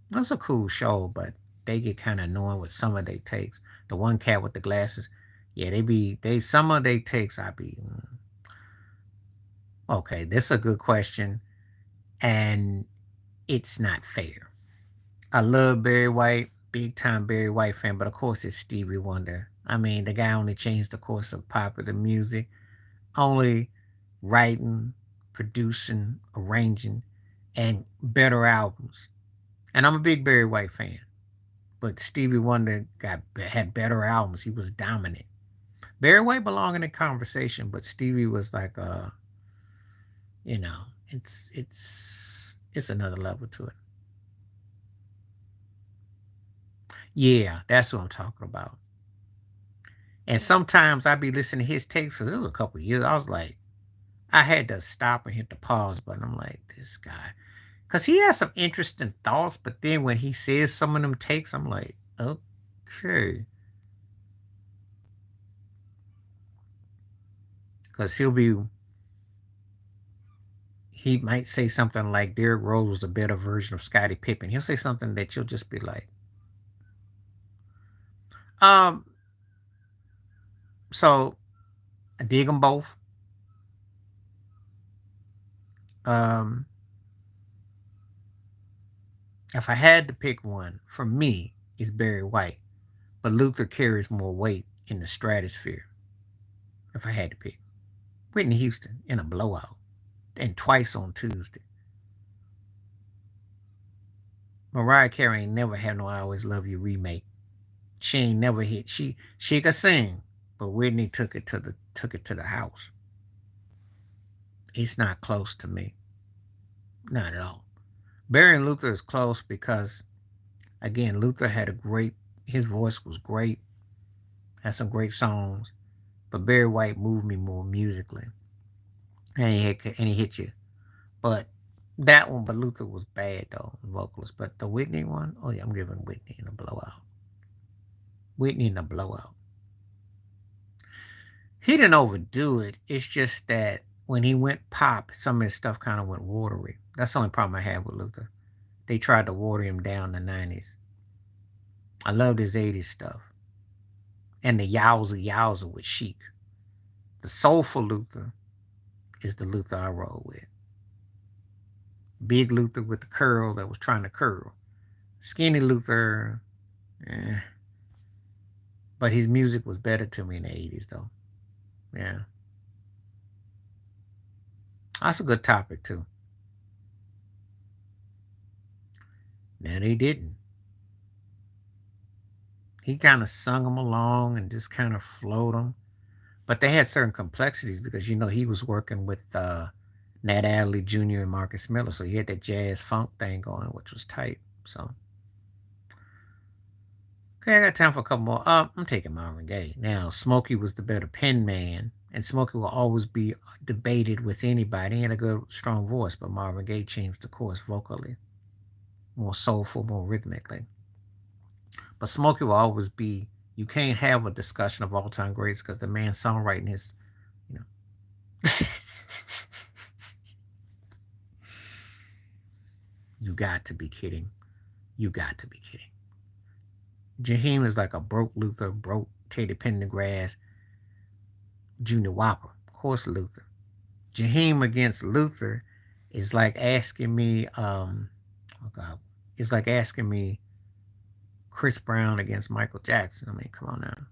That's a cool show, but they get kind of annoying with some of their takes. The one cat with the glasses, yeah, they some of their takes I be okay. This is a good question, and it's not fair. I love Barry White, big time Barry White fan, but of course it's Stevie Wonder. I mean, the guy only changed the course of popular music, only writing, producing, arranging, and better albums. And I'm a big Barry White fan, but Stevie Wonder had better albums. He was dominant. Barry White belonged in the conversation, but Stevie was like, you know, it's another level to it. Yeah, that's what I'm talking about. And sometimes I'd be listening to his takes because it was a couple of years. I was like, I had to stop and hit the pause button. I'm like, this guy, because he has some interesting thoughts, but then when he says some of them takes, I'm like, okay, because he might say something like Derrick Rose was a better version of Scottie Pippen. He'll say something that you'll just be like, um, so I dig them both. Um, if I had to pick one, for me, it's Barry White, but Luther carries more weight in the stratosphere. If I had to pick, Whitney Houston in a blowout, and twice on Tuesday. Mariah Carey ain't never had no "I Always Love You" remake. She ain't never hit. She could sing, but Whitney took it to the house. It's not close to me, not at all. Barry and Luther is close because again, Luther had a great. His voice was great. Had some great songs, but Barry White moved me more musically, and he hit you. But that one, but Luther was bad though, vocalist. But the Whitney one, oh yeah, I'm giving Whitney in a blowout. Whitney in a blowout. He didn't overdo it. It's just that when he went pop, some of his stuff kind of went watery. That's the only problem I had with Luther. They tried to water him down in the 90s. I loved his 80s stuff. And the yowza yowza with Chic. The soulful Luther is the Luther I roll with. Big Luther with the curl that was trying to curl. Skinny Luther, eh. But his music was better to me in the 80s, though. Yeah. That's a good topic, too. Now, they didn't. He kind of sung them along and just kind of flowed them. But they had certain complexities because, he was working with Nat Adderley Jr. and Marcus Miller. So he had that jazz funk thing going, which was tight. So, okay, I got time for a couple more. I'm taking Marvin Gaye. Now, Smokey was the better pen man, and Smokey will always be debated with anybody. He had a good, strong voice, but Marvin Gaye changed the course vocally, more soulful, more rhythmically. But Smokey will always be. You can't have a discussion of all-time greats because the man's songwriting is, You got to be kidding. You got to be kidding. Jaheim is like a broke Luther, broke Teddy Pendergrass, Junior Whopper. Of course, Luther. Jaheim against Luther is like asking me, it's like asking me Chris Brown against Michael Jackson. I mean, come on now.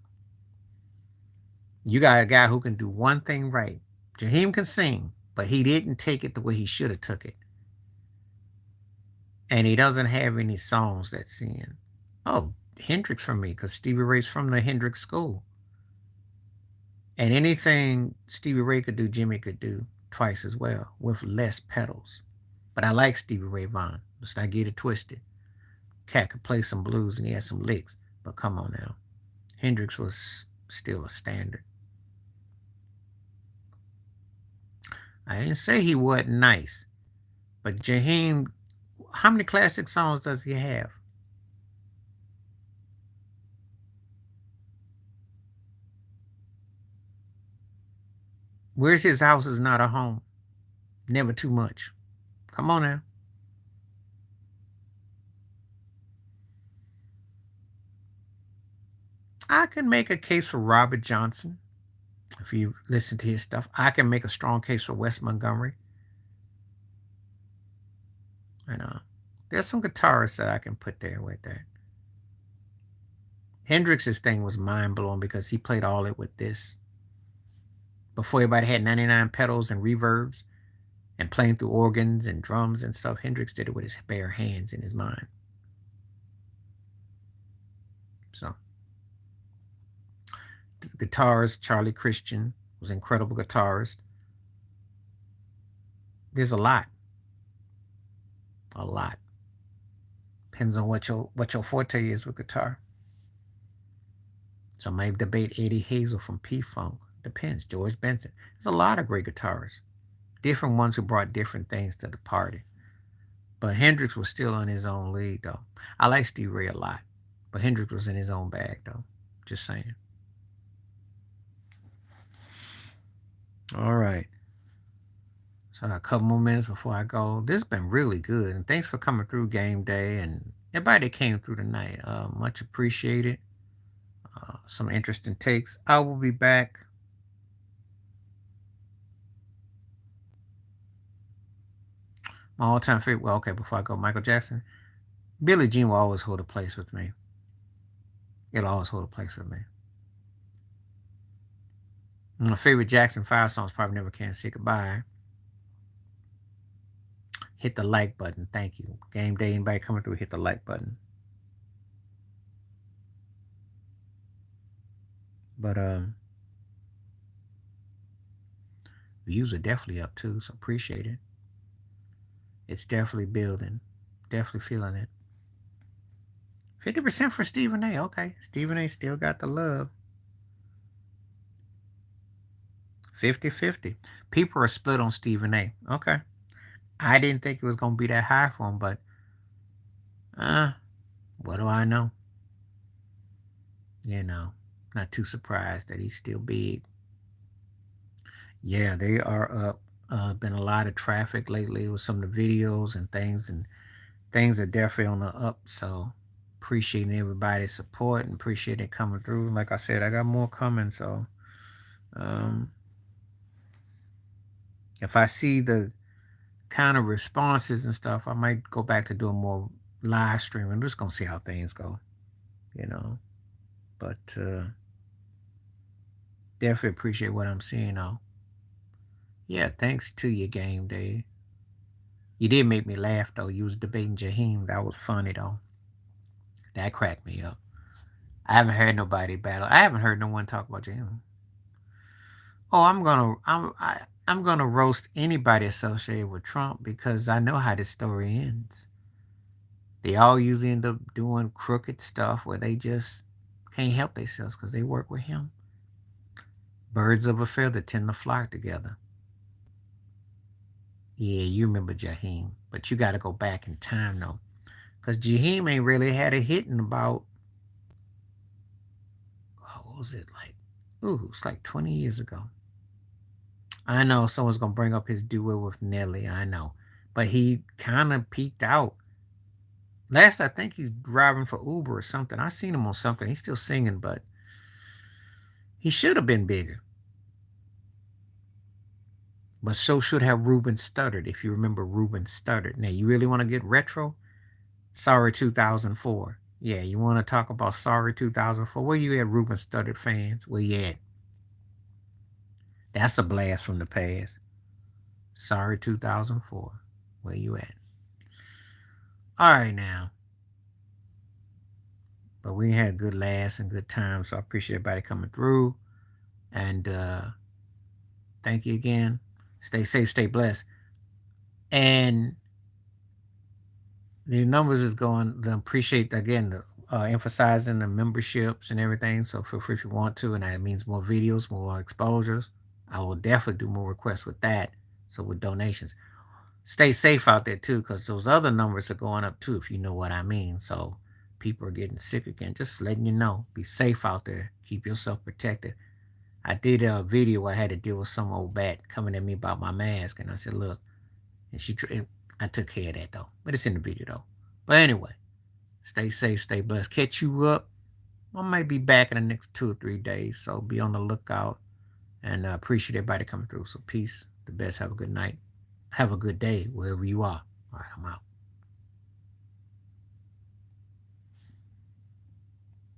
You got a guy who can do one thing right. Jaheim can sing, but he didn't take it the way he should have took it. And he doesn't have any songs that sing. Oh, Hendrix for me, because Stevie Ray's from the Hendrix school. And anything Stevie Ray could do, Jimmy could do twice as well with less pedals. But I like Stevie Ray Vaughan. Let's not get it twisted. Cat could play some blues and he had some licks. But come on now. Hendrix was still a standard. I didn't say he wasn't nice. But Jaheim, how many classic songs does he have? Where's his house is not a home? Never too much. Come on now. I can make a case for Robert Johnson. If you listen to his stuff, I can make a strong case for Wes Montgomery. And there's some guitarists that I can put there with that. Hendrix's thing was mind-blowing because he played all it with this. Before everybody had 99 pedals and reverbs and playing through organs and drums and stuff, Hendrix did it with his bare hands in his mind. So, the guitarist, Charlie Christian, was an incredible guitarist. There's a lot. A lot. Depends on what your forte is with guitar. So I might debate Eddie Hazel from P-Funk. Depends. George Benson. There's a lot of great guitarists. Different ones who brought different things to the party. But Hendrix was still on his own league, though. I like Stevie Ray a lot. But Hendrix was in his own bag, though. Just saying. All right. So I got a couple more minutes before I go. This has been really good. And thanks for coming through game day and everybody that came through tonight. Much appreciated. Some interesting takes. I will be back. My all-time favorite. Well, okay, before I go, Michael Jackson. Billie Jean will always hold a place with me. It'll always hold a place with me. My favorite Jackson 5 songs probably Never Can Say Goodbye. Hit the like button. Thank you. Game day, anybody coming through, hit the like button. But views are definitely up too, so appreciate it. It's definitely building. Definitely feeling it. 50% for Stephen A. Okay. Stephen A still got the love. 50-50. People are split on Stephen A. Okay. I didn't think it was going to be that high for him, but what do I know? Not too surprised that he's still big. Yeah, they are up. Been a lot of traffic lately with some of the videos and things are definitely on the up. So appreciating everybody's support and appreciate it coming through. Like I said, I got more coming. So um, if I see the kind of responses and stuff, I might go back to doing more live streaming. I'm just gonna see how things go, you know. But definitely appreciate what I'm seeing though. Yeah, thanks to your game day. You did make me laugh though. You was debating Jaheim. That was funny though. That cracked me up. I haven't heard nobody battle. I haven't heard no one talk about Jaheim. Oh, I'm gonna roast anybody associated with Trump because I know how this story ends. They all usually end up doing crooked stuff where they just can't help themselves because they work with him. Birds of a feather tend to flock together. Yeah, you remember Jaheim, but you got to go back in time though, because Jaheim ain't really had a hit in about what was it like? Ooh, it's like 20 years ago. I know someone's gonna bring up his duo with Nelly. I know, but he kind of peaked out. Last I think he's driving for Uber or something. I seen him on something. He's still singing, but he should have been bigger. But so should have Ruben Stuttered, if you remember Ruben Stuttered. Now, you really want to get retro? Sorry 2004. Yeah, you want to talk about Sorry 2004? Where you at, Ruben Stuttered fans? Where you at? That's a blast from the past. Sorry 2004. Where you at? All right, now. But we had good laughs and good times, so I appreciate everybody coming through. And thank you again. Stay safe, stay blessed. And the numbers is going to appreciate again the emphasizing the memberships and everything. So feel free if you want to, and that means more videos, more exposures. I will definitely do more requests with that. So with donations, stay safe out there too, because those other numbers are going up too. If you know what I mean. So people are getting sick again. Just letting you know. Be safe out there. Keep yourself protected. I did a video where I had to deal with some old bat coming at me about my mask, and I said, "Look," and I took care of that though. But it's in the video though. But anyway, stay safe, stay blessed. Catch you up. I might be back in the next 2 or 3 days, so be on the lookout. And appreciate everybody coming through. So peace, the best. Have a good night. Have a good day wherever you are. All right, I'm out.